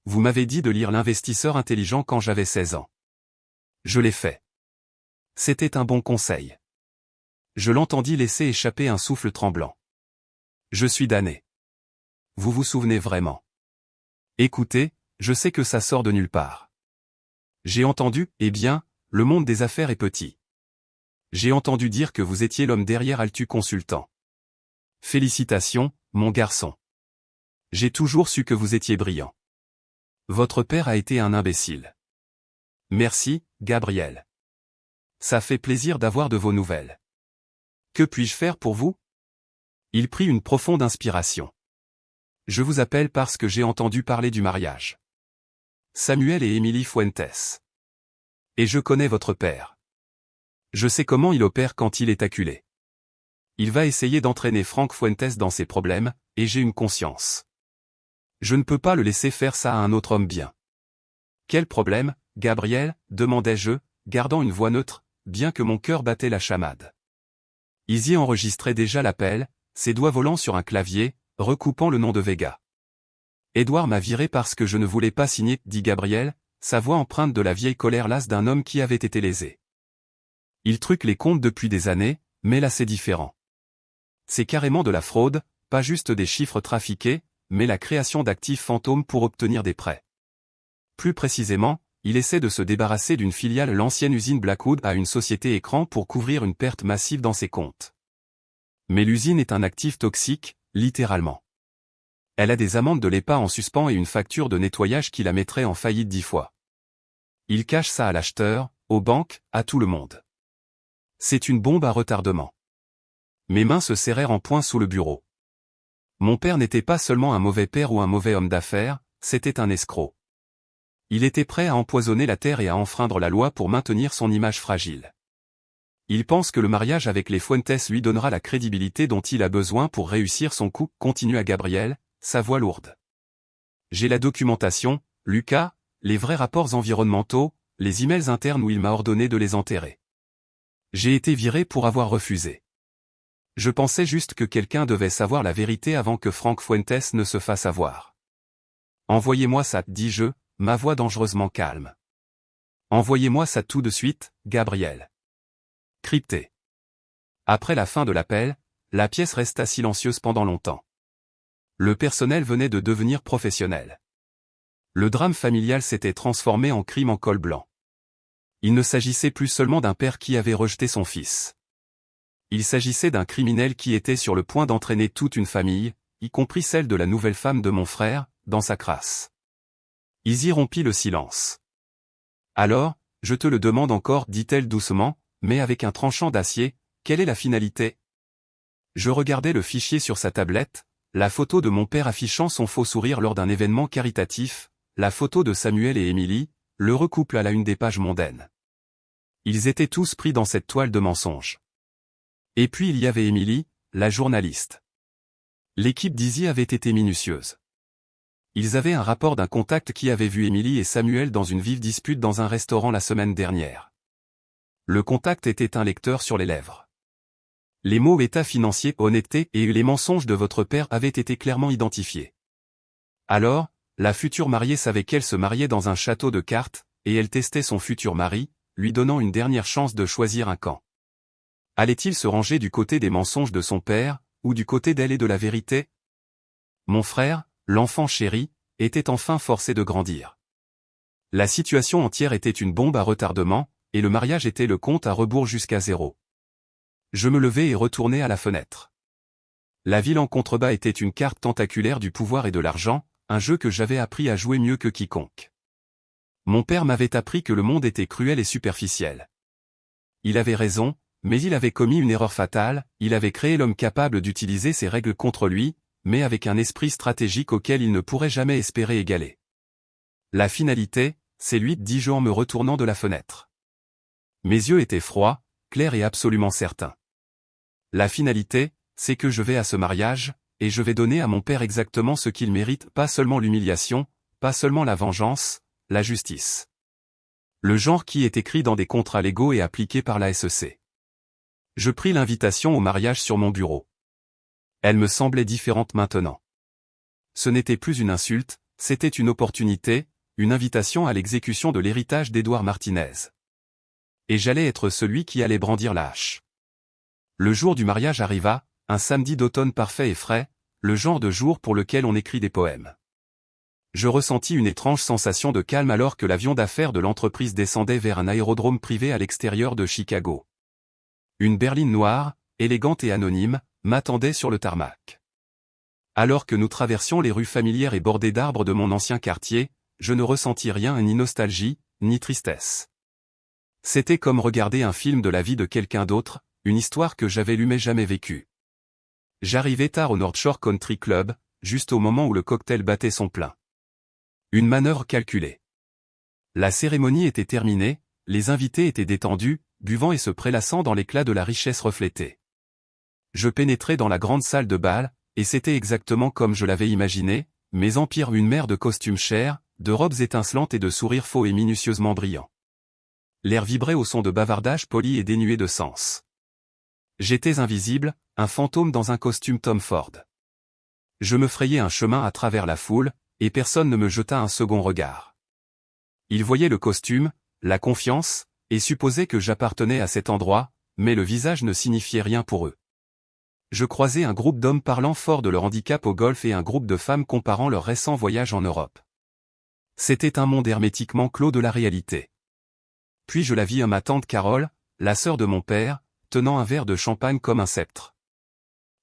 Vous m'avez dit de lire L'Investisseur intelligent quand j'avais 16 ans. Je l'ai fait. C'était un bon conseil. Je l'entendis laisser échapper un souffle tremblant. Je suis damné. Vous vous souvenez vraiment? Écoutez, je sais que ça sort de nulle part. J'ai entendu, eh bien, le monde des affaires est petit. J'ai entendu dire que vous étiez l'homme derrière Altu Consultant. Félicitations, mon garçon. J'ai toujours su que vous étiez brillant. Votre père a été un imbécile. Merci, Gabriel. Ça fait plaisir d'avoir de vos nouvelles. Que puis-je faire pour vous? Il prit une profonde inspiration. Je vous appelle parce que j'ai entendu parler du mariage. Samuel et Emily Fuentes. Et je connais votre père. Je sais comment il opère quand il est acculé. Il va essayer d'entraîner Frank Fuentes dans ses problèmes, et j'ai une conscience. Je ne peux pas le laisser faire ça à un autre homme bien. Quel problème, Gabriel? Demandai-je, gardant une voix neutre, bien que mon cœur battait la chamade. Izzy enregistrait déjà l'appel, ses doigts volant sur un clavier, recoupant le nom de Vega. Édouard m'a viré parce que je ne voulais pas signer, dit Gabriel, sa voix empreinte de la vieille colère lasse d'un homme qui avait été lésé. Il truque les comptes depuis des années, mais là c'est différent. C'est carrément de la fraude, pas juste des chiffres trafiqués, mais la création d'actifs fantômes pour obtenir des prêts. Plus précisément, il essaie de se débarrasser d'une filiale l'ancienne usine Blackwood à une société écran pour couvrir une perte massive dans ses comptes. Mais l'usine est un actif toxique, littéralement. Elle a des amendes de l'EPA en suspens et une facture de nettoyage qui la mettrait en faillite 10 fois. Il cache ça à l'acheteur, aux banques, à tout le monde. C'est une bombe à retardement. Mes mains se serrèrent en poing sous le bureau. Mon père n'était pas seulement un mauvais père ou un mauvais homme d'affaires, c'était un escroc. Il était prêt à empoisonner la terre et à enfreindre la loi pour maintenir son image fragile. Il pense que le mariage avec les Fuentes lui donnera la crédibilité dont il a besoin pour réussir son coup, continua Gabriel, sa voix lourde. J'ai la documentation, Lucas, les vrais rapports environnementaux, les emails internes où il m'a ordonné de les enterrer. J'ai été viré pour avoir refusé. Je pensais juste que quelqu'un devait savoir la vérité avant que Frank Fuentes ne se fasse avoir. Envoyez-moi ça, dis-je, ma voix dangereusement calme. Envoyez-moi ça tout de suite, Gabriel. Crypté. Après la fin de l'appel, la pièce resta silencieuse pendant longtemps. Le personnel venait de devenir professionnel. Le drame familial s'était transformé en crime en col blanc. Il ne s'agissait plus seulement d'un père qui avait rejeté son fils. Il s'agissait d'un criminel qui était sur le point d'entraîner toute une famille, y compris celle de la nouvelle femme de mon frère, dans sa crasse. Izzy rompit le silence. Alors, je te le demande encore, dit-elle doucement, mais avec un tranchant d'acier, quelle est la finalité? Je regardais le fichier sur sa tablette, la photo de mon père affichant son faux sourire lors d'un événement caritatif, la photo de Samuel et Emily, l'heureux couple à la une des pages mondaines. Ils étaient tous pris dans cette toile de mensonges. Et puis il y avait Emily, la journaliste. L'équipe d'Izzy avait été minutieuse. Ils avaient un rapport d'un contact qui avait vu Emily et Samuel dans une vive dispute dans un restaurant la semaine dernière. Le contact était un lecteur sur les lèvres. Les mots état financier, honnêteté et les mensonges de votre père avaient été clairement identifiés. Alors, la future mariée savait qu'elle se mariait dans un château de cartes, et elle testait son futur mari, lui donnant une dernière chance de choisir un camp. Allait-il se ranger du côté des mensonges de son père, ou du côté d'elle et de la vérité? Mon frère, l'enfant chéri, était enfin forcé de grandir. La situation entière était une bombe à retardement, et le mariage était le compte à rebours jusqu'à 0. Je me levai et retournai à la fenêtre. La ville en contrebas était une carte tentaculaire du pouvoir et de l'argent, un jeu que j'avais appris à jouer mieux que quiconque. Mon père m'avait appris que le monde était cruel et superficiel. Il avait raison, mais il avait commis une erreur fatale, il avait créé l'homme capable d'utiliser ses règles contre lui, mais avec un esprit stratégique auquel il ne pourrait jamais espérer égaler. La finalité, c'est lui, dis-je en me retournant de la fenêtre. Mes yeux étaient froids, clairs et absolument certains. La finalité, c'est que je vais à ce mariage, et je vais donner à mon père exactement ce qu'il mérite, pas seulement l'humiliation, pas seulement la vengeance, la justice. Le genre qui est écrit dans des contrats légaux et appliqué par la SEC. Je pris l'invitation au mariage sur mon bureau. Elle me semblait différente maintenant. Ce n'était plus une insulte, c'était une opportunité, une invitation à l'exécution de l'héritage d'Édouard Martinez. Et j'allais être celui qui allait brandir la hache. Le jour du mariage arriva, un samedi d'automne parfait et frais, le genre de jour pour lequel on écrit des poèmes. Je ressentis une étrange sensation de calme alors que l'avion d'affaires de l'entreprise descendait vers un aérodrome privé à l'extérieur de Chicago. Une berline noire, élégante et anonyme, m'attendait sur le tarmac. Alors que nous traversions les rues familières et bordées d'arbres de mon ancien quartier, je ne ressentis rien, ni nostalgie, ni tristesse. C'était comme regarder un film de la vie de quelqu'un d'autre, une histoire que j'avais lue mais jamais vécue. J'arrivais tard au North Shore Country Club, juste au moment où le cocktail battait son plein. Une manœuvre calculée. La cérémonie était terminée, les invités étaient détendus, buvant et se prélassant dans l'éclat de la richesse reflétée. Je pénétrai dans la grande salle de bal, et c'était exactement comme je l'avais imaginé, mais empire une mer de costumes chers, de robes étincelantes et de sourires faux et minutieusement brillants. L'air vibrait au son de bavardages polis et dénués de sens. J'étais invisible, un fantôme dans un costume Tom Ford. Je me frayais un chemin à travers la foule, et personne ne me jeta un second regard. Ils voyaient le costume, la confiance, et supposaient que j'appartenais à cet endroit, mais le visage ne signifiait rien pour eux. Je croisais un groupe d'hommes parlant fort de leur handicap au golf et un groupe de femmes comparant leur récent voyage en Europe. C'était un monde hermétiquement clos de la réalité. Puis je la vis ma tante Carole, la sœur de mon père, tenant un verre de champagne comme un sceptre.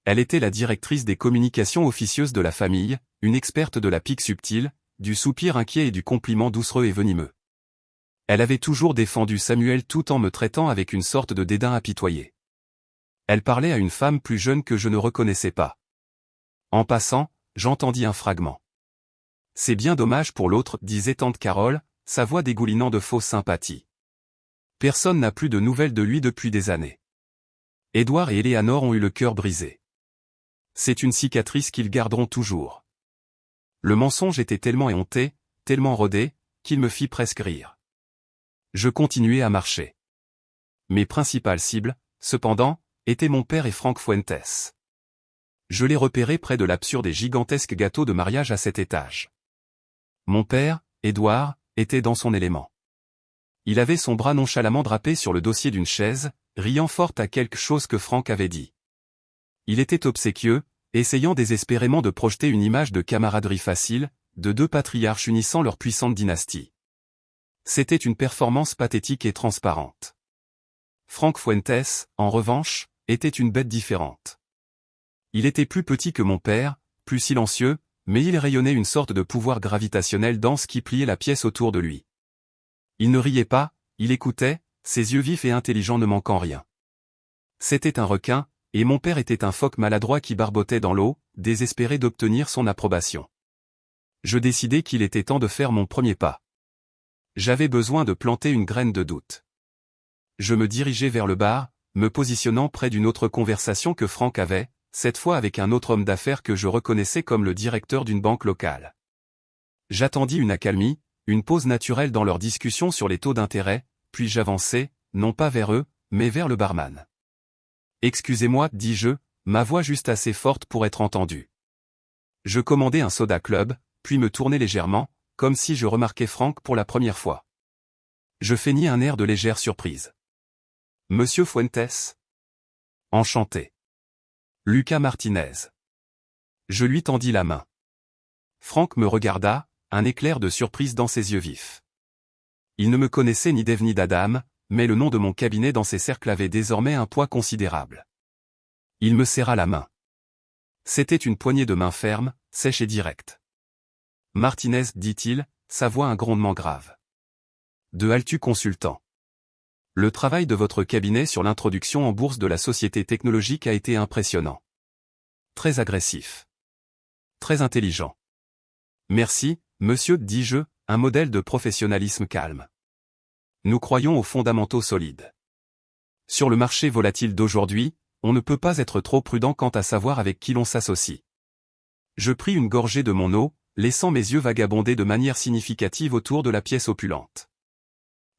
Elle était la directrice des communications officieuses de la famille, une experte de la pique subtile, du soupir inquiet et du compliment doucereux et venimeux. Elle avait toujours défendu Samuel tout en me traitant avec une sorte de dédain apitoyé. Elle parlait à une femme plus jeune que je ne reconnaissais pas. En passant, j'entendis un fragment. « C'est bien dommage pour l'autre, disait tante Carole, sa voix dégoulinant de fausse sympathie. Personne n'a plus de nouvelles de lui depuis des années. Édouard et Éléanore ont eu le cœur brisé. C'est une cicatrice qu'ils garderont toujours. » Le mensonge était tellement éhonté, tellement rodé, qu'il me fit presque rire. Je continuai à marcher. Mes principales cibles, cependant, étaient mon père et Frank Fuentes. Je les repérais près de l'absurde et gigantesque gâteau de mariage à 7 étages. Mon père, Édouard, était dans son élément. Il avait son bras nonchalamment drapé sur le dossier d'une chaise, riant fort à quelque chose que Frank avait dit. Il était obséquieux, essayant désespérément de projeter une image de camaraderie facile, de deux patriarches unissant leur puissante dynastie. C'était une performance pathétique et transparente. Frank Fuentes, en revanche, était une bête différente. Il était plus petit que mon père, plus silencieux, mais il rayonnait une sorte de pouvoir gravitationnel dense qui pliait la pièce autour de lui. Il ne riait pas, il écoutait, ses yeux vifs et intelligents ne manquant rien. C'était un requin, et mon père était un phoque maladroit qui barbotait dans l'eau, désespéré d'obtenir son approbation. Je décidai qu'il était temps de faire mon premier pas. J'avais besoin de planter une graine de doute. Je me dirigeai vers le bar, me positionnant près d'une autre conversation que Frank avait, cette fois avec un autre homme d'affaires que je reconnaissais comme le directeur d'une banque locale. J'attendis une accalmie, une pause naturelle dans leur discussion sur les taux d'intérêt, puis j'avançai, non pas vers eux, mais vers le barman. « Excusez-moi, dis-je, ma voix juste assez forte pour être entendue. » Je commandai un soda club, puis me tournai légèrement, comme si je remarquais Frank pour la première fois. Je feignis un air de légère surprise. « Monsieur Fuentes ?» »« Enchanté. »« Lucas Martinez. » Je lui tendis la main. Frank me regarda, un éclair de surprise dans ses yeux vifs. Il ne me connaissait ni d'Ève ni d'Adam, mais le nom de mon cabinet dans ses cercles avait désormais un poids considérable. Il me serra la main. C'était une poignée de main ferme, sèche et directe. « Martinez, dit-il, sa voix un grondement grave. De Altu Consultant. Le travail de votre cabinet sur l'introduction en bourse de la société technologique a été impressionnant. Très agressif. Très intelligent. Merci, monsieur, dis-je, un modèle de professionnalisme calme. Nous croyons aux fondamentaux solides. Sur le marché volatile d'aujourd'hui, on ne peut pas être trop prudent quant à savoir avec qui l'on s'associe. Je pris une gorgée de mon eau, laissant mes yeux vagabonder de manière significative autour de la pièce opulente.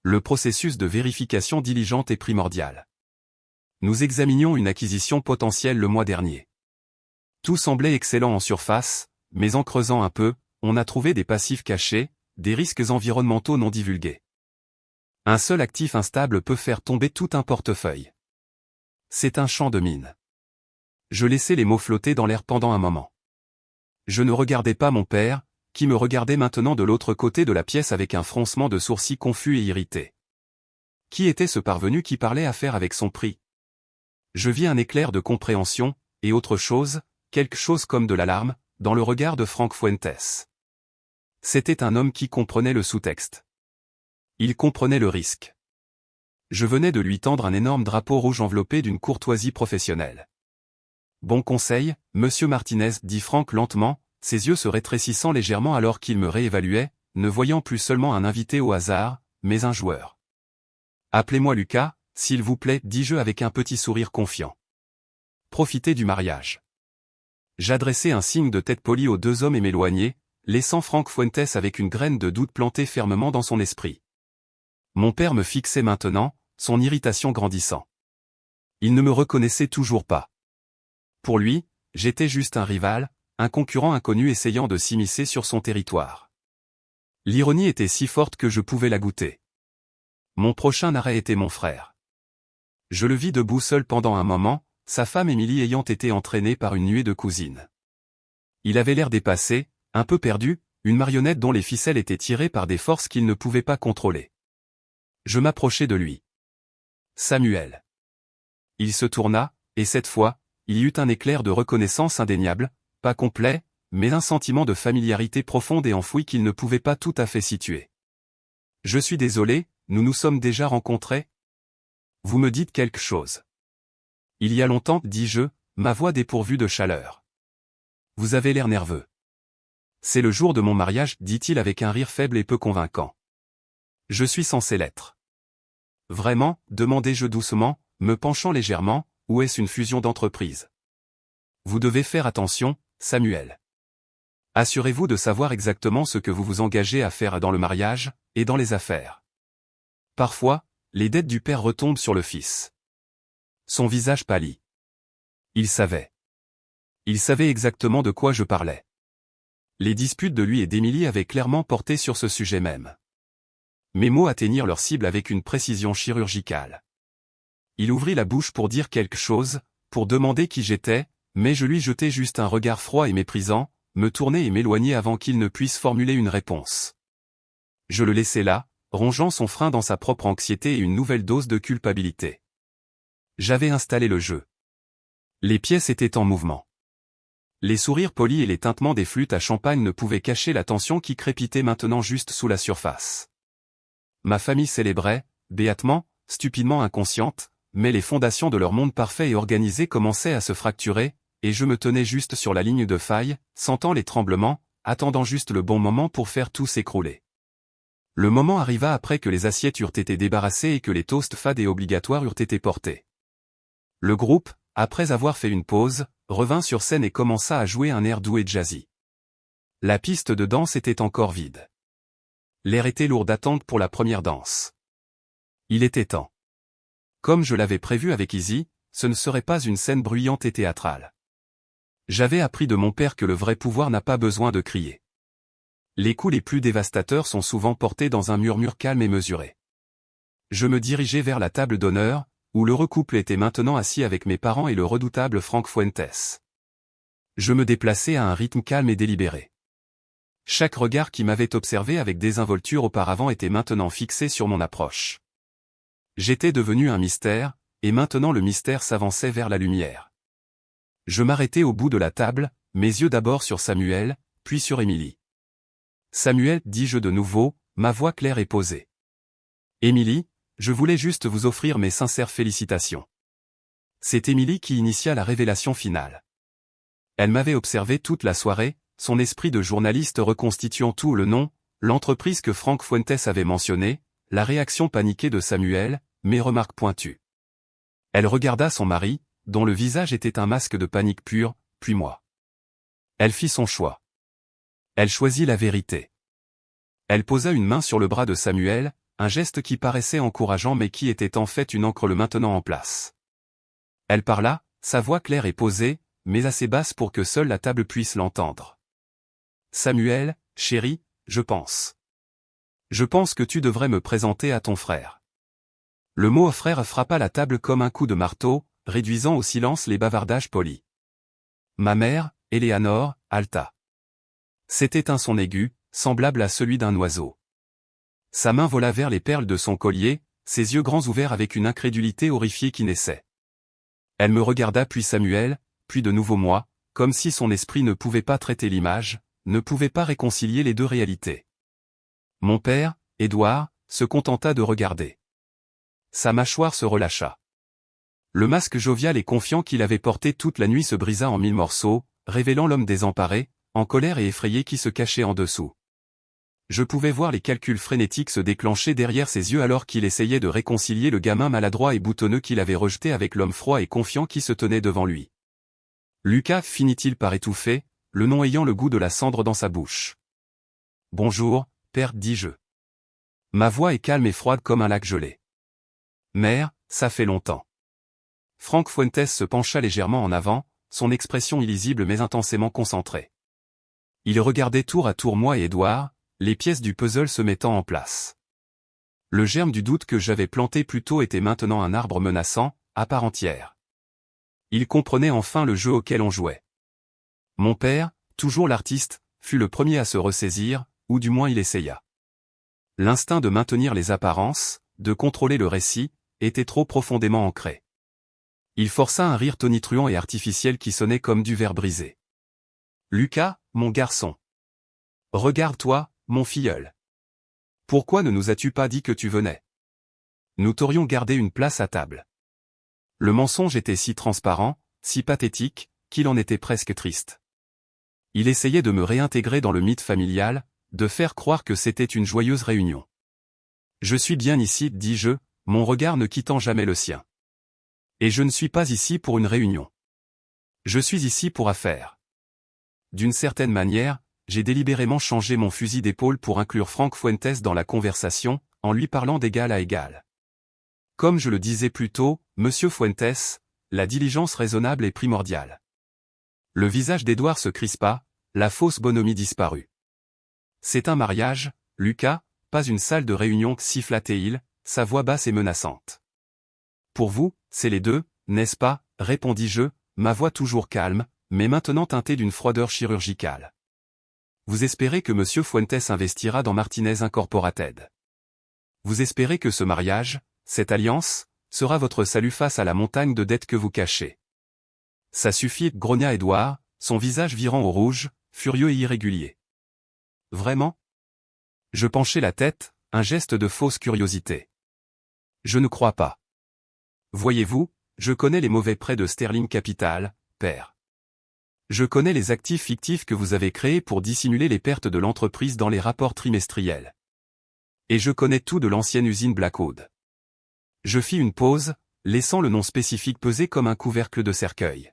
Le processus de vérification diligente est primordial. Nous examinions une acquisition potentielle le mois dernier. Tout semblait excellent en surface, mais en creusant un peu, on a trouvé des passifs cachés, des risques environnementaux non divulgués. Un seul actif instable peut faire tomber tout un portefeuille. C'est un chant de mine. Je laissai les mots flotter dans l'air pendant un moment. Je ne regardais pas mon père, qui me regardait maintenant de l'autre côté de la pièce avec un froncement de sourcils confus et irrité. Qui était ce parvenu qui parlait à faire avec son prix? Je vis un éclair de compréhension, et autre chose, quelque chose comme de l'alarme, dans le regard de Franck Fuentes. C'était un homme qui comprenait le sous-texte. Il comprenait le risque. Je venais de lui tendre un énorme drapeau rouge enveloppé d'une courtoisie professionnelle. Bon conseil, monsieur Martinez, dit Franck lentement, ses yeux se rétrécissant légèrement alors qu'il me réévaluait, ne voyant plus seulement un invité au hasard, mais un joueur. Appelez-moi Lucas, s'il vous plaît, dis-je avec un petit sourire confiant. Profitez du mariage. J'adressai un signe de tête poli aux deux hommes et m'éloignai, laissant Franck Fuentes avec une graine de doute plantée fermement dans son esprit. Mon père me fixait maintenant, son irritation grandissant. Il ne me reconnaissait toujours pas. Pour lui, j'étais juste un rival, un concurrent inconnu essayant de s'immiscer sur son territoire. L'ironie était si forte que je pouvais la goûter. Mon prochain arrêt était mon frère. Je le vis debout seul pendant un moment, sa femme Émilie ayant été entraînée par une nuée de cousines. Il avait l'air dépassé, un peu perdu, une marionnette dont les ficelles étaient tirées par des forces qu'il ne pouvait pas contrôler. Je m'approchai de lui. Samuel. Il se tourna, et cette fois, il y eut un éclair de reconnaissance indéniable, pas complet, mais un sentiment de familiarité profonde et enfouie qu'il ne pouvait pas tout à fait situer. Je suis désolé, nous nous sommes déjà rencontrés? Vous me dites quelque chose. Il y a longtemps, dis-je, ma voix dépourvue de chaleur. Vous avez l'air nerveux. C'est le jour de mon mariage, dit-il avec un rire faible et peu convaincant. Je suis censé l'être. Vraiment, demandai-je doucement, me penchant légèrement, ou est-ce une fusion d'entreprises? Vous devez faire attention, Samuel. Assurez-vous de savoir exactement ce que vous vous engagez à faire dans le mariage, et dans les affaires. Parfois, les dettes du père retombent sur le fils. Son visage pâlit. Il savait. Il savait exactement de quoi je parlais. Les disputes de lui et d'Émilie avaient clairement porté sur ce sujet même. Mes mots atteignirent leur cible avec une précision chirurgicale. Il ouvrit la bouche pour dire quelque chose, pour demander qui j'étais, mais je lui jetai juste un regard froid et méprisant, me tournai et m'éloignai avant qu'il ne puisse formuler une réponse. Je le laissai là, rongeant son frein dans sa propre anxiété et une nouvelle dose de culpabilité. J'avais installé le jeu. Les pièces étaient en mouvement. Les sourires polis et les tintements des flûtes à champagne ne pouvaient cacher la tension qui crépitait maintenant juste sous la surface. Ma famille célébrait, béatement, stupidement inconsciente, mais les fondations de leur monde parfait et organisé commençaient à se fracturer, et je me tenais juste sur la ligne de faille, sentant les tremblements, attendant juste le bon moment pour faire tout s'écrouler. Le moment arriva après que les assiettes eurent été débarrassées et que les toasts fades et obligatoires eurent été portés. Le groupe, après avoir fait une pause, revint sur scène et commença à jouer un air doux et jazzy. La piste de danse était encore vide. L'air était lourd d'attente pour la première danse. Il était temps. Comme je l'avais prévu avec Izzy, ce ne serait pas une scène bruyante et théâtrale. J'avais appris de mon père que le vrai pouvoir n'a pas besoin de crier. Les coups les plus dévastateurs sont souvent portés dans un murmure calme et mesuré. Je me dirigeai vers la table d'honneur, où l'heureux couple était maintenant assis avec mes parents et le redoutable Franck Fuentes. Je me déplaçai à un rythme calme et délibéré. Chaque regard qui m'avait observé avec désinvolture auparavant était maintenant fixé sur mon approche. J'étais devenu un mystère, et maintenant le mystère s'avançait vers la lumière. Je m'arrêtai au bout de la table, mes yeux d'abord sur Samuel, puis sur Émilie. Samuel, dis-je de nouveau, ma voix claire et posée. Émilie, je voulais juste vous offrir mes sincères félicitations. C'est Émilie qui initia la révélation finale. Elle m'avait observé toute la soirée, son esprit de journaliste reconstituant tout le nom, l'entreprise que Franck Fuentes avait mentionnée, la réaction paniquée de Samuel, mes remarques pointues. Elle regarda son mari, dont le visage était un masque de panique pure, puis moi. Elle fit son choix. Elle choisit la vérité. Elle posa une main sur le bras de Samuel, un geste qui paraissait encourageant mais qui était en fait une encre le maintenant en place. Elle parla, sa voix claire et posée, mais assez basse pour que seule la table puisse l'entendre. Samuel, chéri, je pense. Je pense que tu devrais me présenter à ton frère. Le mot frère frappa la table comme un coup de marteau, réduisant au silence les bavardages polis. Ma mère, Éléanore, halta. C'était un son aigu, semblable à celui d'un oiseau. Sa main vola vers les perles de son collier, ses yeux grands ouverts avec une incrédulité horrifiée qui naissait. Elle me regarda puis Samuel, puis de nouveau moi, comme si son esprit ne pouvait pas traiter l'image, ne pouvait pas réconcilier les deux réalités. Mon père, Édouard, se contenta de regarder. Sa mâchoire se relâcha. Le masque jovial et confiant qu'il avait porté toute la nuit se brisa en 1000 morceaux, révélant l'homme désemparé, en colère et effrayé qui se cachait en dessous. Je pouvais voir les calculs frénétiques se déclencher derrière ses yeux alors qu'il essayait de réconcilier le gamin maladroit et boutonneux qu'il avait rejeté avec l'homme froid et confiant qui se tenait devant lui. Lucas finit-il par étouffer, le nom ayant le goût de la cendre dans sa bouche. Bonjour, père, dis-je. Ma voix est calme et froide comme un lac gelé. Mère, ça fait longtemps. Franck Fuentes se pencha légèrement en avant, son expression illisible mais intensément concentrée. Il regardait tour à tour moi et Édouard, les pièces du puzzle se mettant en place. Le germe du doute que j'avais planté plus tôt était maintenant un arbre menaçant, à part entière. Il comprenait enfin le jeu auquel on jouait. Mon père, toujours l'artiste, fut le premier à se ressaisir, ou du moins il essaya. L'instinct de maintenir les apparences, de contrôler le récit, était trop profondément ancré. Il força un rire tonitruant et artificiel qui sonnait comme du verre brisé. Lucas, mon garçon. Regarde-toi, mon filleul. Pourquoi ne nous as-tu pas dit que tu venais? Nous t'aurions gardé une place à table. Le mensonge était si transparent, si pathétique, qu'il en était presque triste. Il essayait de me réintégrer dans le mythe familial, de faire croire que c'était une joyeuse réunion. Je suis bien ici, dis-je, mon regard ne quittant jamais le sien. Et je ne suis pas ici pour une réunion. Je suis ici pour affaires. D'une certaine manière, j'ai délibérément changé mon fusil d'épaule pour inclure Franck Fuentes dans la conversation, en lui parlant d'égal à égal. Comme je le disais plus tôt, Monsieur Fuentes, la diligence raisonnable est primordiale. Le visage d'Édouard se crispa, la fausse bonhomie disparut. C'est un mariage, Lucas, pas une salle de réunion, siffla-t-il, sa voix basse et menaçante. Pour vous, c'est les deux, n'est-ce pas, répondis-je, ma voix toujours calme, mais maintenant teintée d'une froideur chirurgicale. Vous espérez que Monsieur Fuentes investira dans Martinez Incorporated. Vous espérez que ce mariage, cette alliance, sera votre salut face à la montagne de dettes que vous cachez. Ça suffit, grogna Édouard, son visage virant au rouge, furieux et irrégulier. Vraiment? Je penchai la tête, un geste de fausse curiosité. Je ne crois pas. Voyez-vous, je connais les mauvais prêts de Sterling Capital, père. Je connais les actifs fictifs que vous avez créés pour dissimuler les pertes de l'entreprise dans les rapports trimestriels. Et je connais tout de l'ancienne usine Blackwood. Je fis une pause, laissant le nom spécifique peser comme un couvercle de cercueil.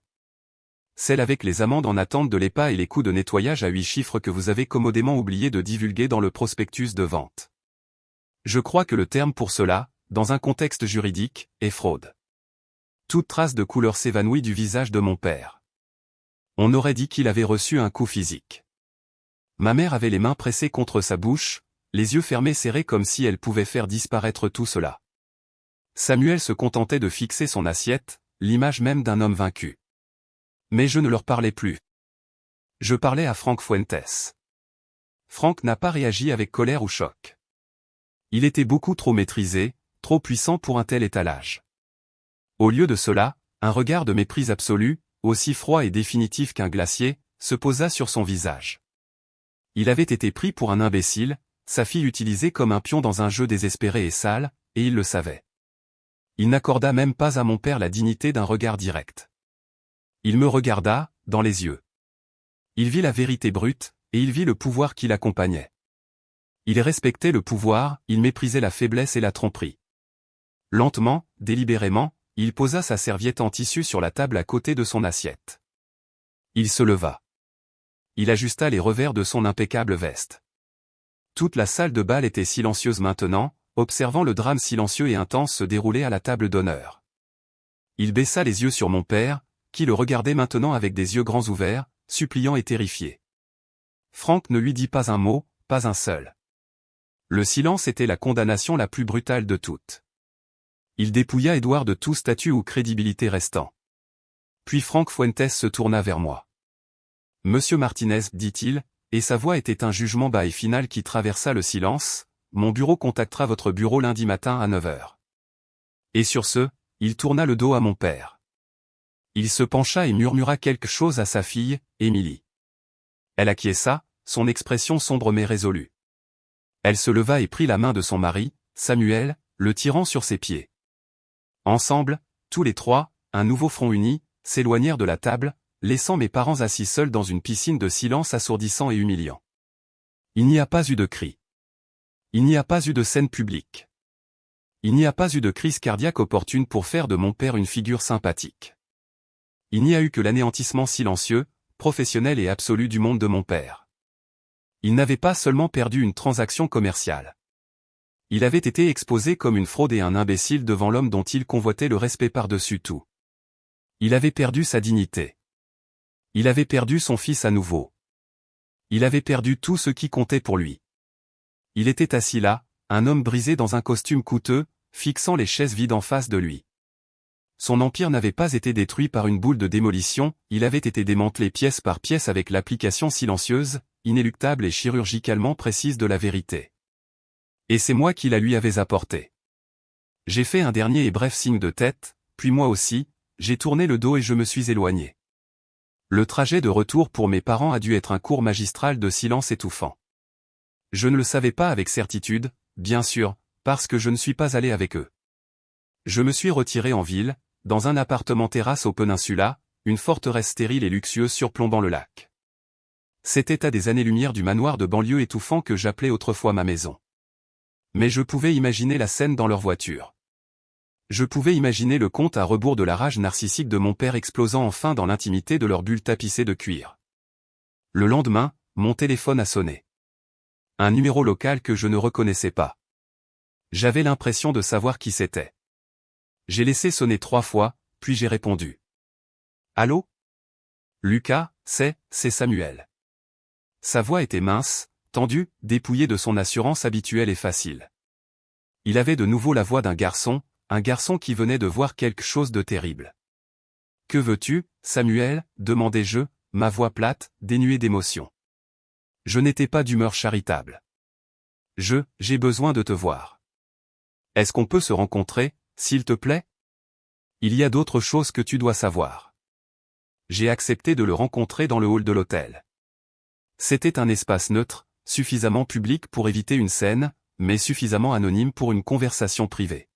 Celle avec les amendes en attente de l'EPA et les coûts de nettoyage à 8 chiffres que vous avez commodément oublié de divulguer dans le prospectus de vente. Je crois que le terme pour cela, dans un contexte juridique, est fraude. Toute trace de couleur s'évanouit du visage de mon père. On aurait dit qu'il avait reçu un coup physique. Ma mère avait les mains pressées contre sa bouche, les yeux fermés serrés comme si elle pouvait faire disparaître tout cela. Samuel se contentait de fixer son assiette, l'image même d'un homme vaincu. Mais je ne leur parlais plus. Je parlais à Franck Fuentes. Franck n'a pas réagi avec colère ou choc. Il était beaucoup trop maîtrisé, trop puissant pour un tel étalage. Au lieu de cela, un regard de mépris absolu, aussi froid et définitif qu'un glacier, se posa sur son visage. Il avait été pris pour un imbécile, sa fille utilisée comme un pion dans un jeu désespéré et sale, et il le savait. Il n'accorda même pas à mon père la dignité d'un regard direct. Il me regarda, dans les yeux. Il vit la vérité brute, et il vit le pouvoir qui l'accompagnait. Il respectait le pouvoir, il méprisait la faiblesse et la tromperie. Lentement, délibérément, il posa sa serviette en tissu sur la table à côté de son assiette. Il se leva. Il ajusta les revers de son impeccable veste. Toute la salle de bal était silencieuse maintenant, observant le drame silencieux et intense se dérouler à la table d'honneur. Il baissa les yeux sur mon père, qui le regardait maintenant avec des yeux grands ouverts, suppliant et terrifié. Franck ne lui dit pas un mot, pas un seul. Le silence était la condamnation la plus brutale de toutes. Il dépouilla Édouard de tout statut ou crédibilité restant. Puis Franck Fuentes se tourna vers moi. « Monsieur Martinez, dit-il, et sa voix était un jugement bas et final qui traversa le silence, mon bureau contactera votre bureau lundi matin à 9 heures. » Et sur ce, il tourna le dos à mon père. Il se pencha et murmura quelque chose à sa fille, Émilie. Elle acquiesça, son expression sombre mais résolue. Elle se leva et prit la main de son mari, Samuel, le tirant sur ses pieds. Ensemble, tous les trois, un nouveau front uni, s'éloignèrent de la table, laissant mes parents assis seuls dans une piscine de silence assourdissant et humiliant. Il n'y a pas eu de cri. Il n'y a pas eu de scène publique. Il n'y a pas eu de crise cardiaque opportune pour faire de mon père une figure sympathique. Il n'y a eu que l'anéantissement silencieux, professionnel et absolu du monde de mon père. Il n'avait pas seulement perdu une transaction commerciale. Il avait été exposé comme une fraude et un imbécile devant l'homme dont il convoitait le respect par-dessus tout. Il avait perdu sa dignité. Il avait perdu son fils à nouveau. Il avait perdu tout ce qui comptait pour lui. Il était assis là, un homme brisé dans un costume coûteux, fixant les chaises vides en face de lui. Son empire n'avait pas été détruit par une boule de démolition, il avait été démantelé pièce par pièce avec l'application silencieuse, inéluctable et chirurgicalement précise de la vérité. Et c'est moi qui la lui avais apportée. J'ai fait un dernier et bref signe de tête, puis moi aussi, j'ai tourné le dos et je me suis éloigné. Le trajet de retour pour mes parents a dû être un cours magistral de silence étouffant. Je ne le savais pas avec certitude, bien sûr, parce que je ne suis pas allé avec eux. Je me suis retiré en ville, dans un appartement terrasse au Peninsula, une forteresse stérile et luxueuse surplombant le lac. C'était à des années-lumière du manoir de banlieue étouffant que j'appelais autrefois ma maison. Mais je pouvais imaginer la scène dans leur voiture. Je pouvais imaginer le compte à rebours de la rage narcissique de mon père explosant enfin dans l'intimité de leur bulle tapissée de cuir. Le lendemain, mon téléphone a sonné. Un numéro local que je ne reconnaissais pas. J'avais l'impression de savoir qui c'était. J'ai laissé sonner 3 fois, puis j'ai répondu. « Allô ? Lucas, c'est Samuel. » Sa voix était mince, tendue, dépouillée de son assurance habituelle et facile. Il avait de nouveau la voix d'un garçon, un garçon qui venait de voir quelque chose de terrible. « Que veux-tu, Samuel ?» demandai-je, ma voix plate, dénuée d'émotion. Je n'étais pas d'humeur charitable. « J'ai besoin de te voir. Est-ce qu'on peut se rencontrer, s'il te plaît ? Il y a d'autres choses que tu dois savoir. » J'ai accepté de le rencontrer dans le hall de l'hôtel. C'était un espace neutre, suffisamment public pour éviter une scène, mais suffisamment anonyme pour une conversation privée.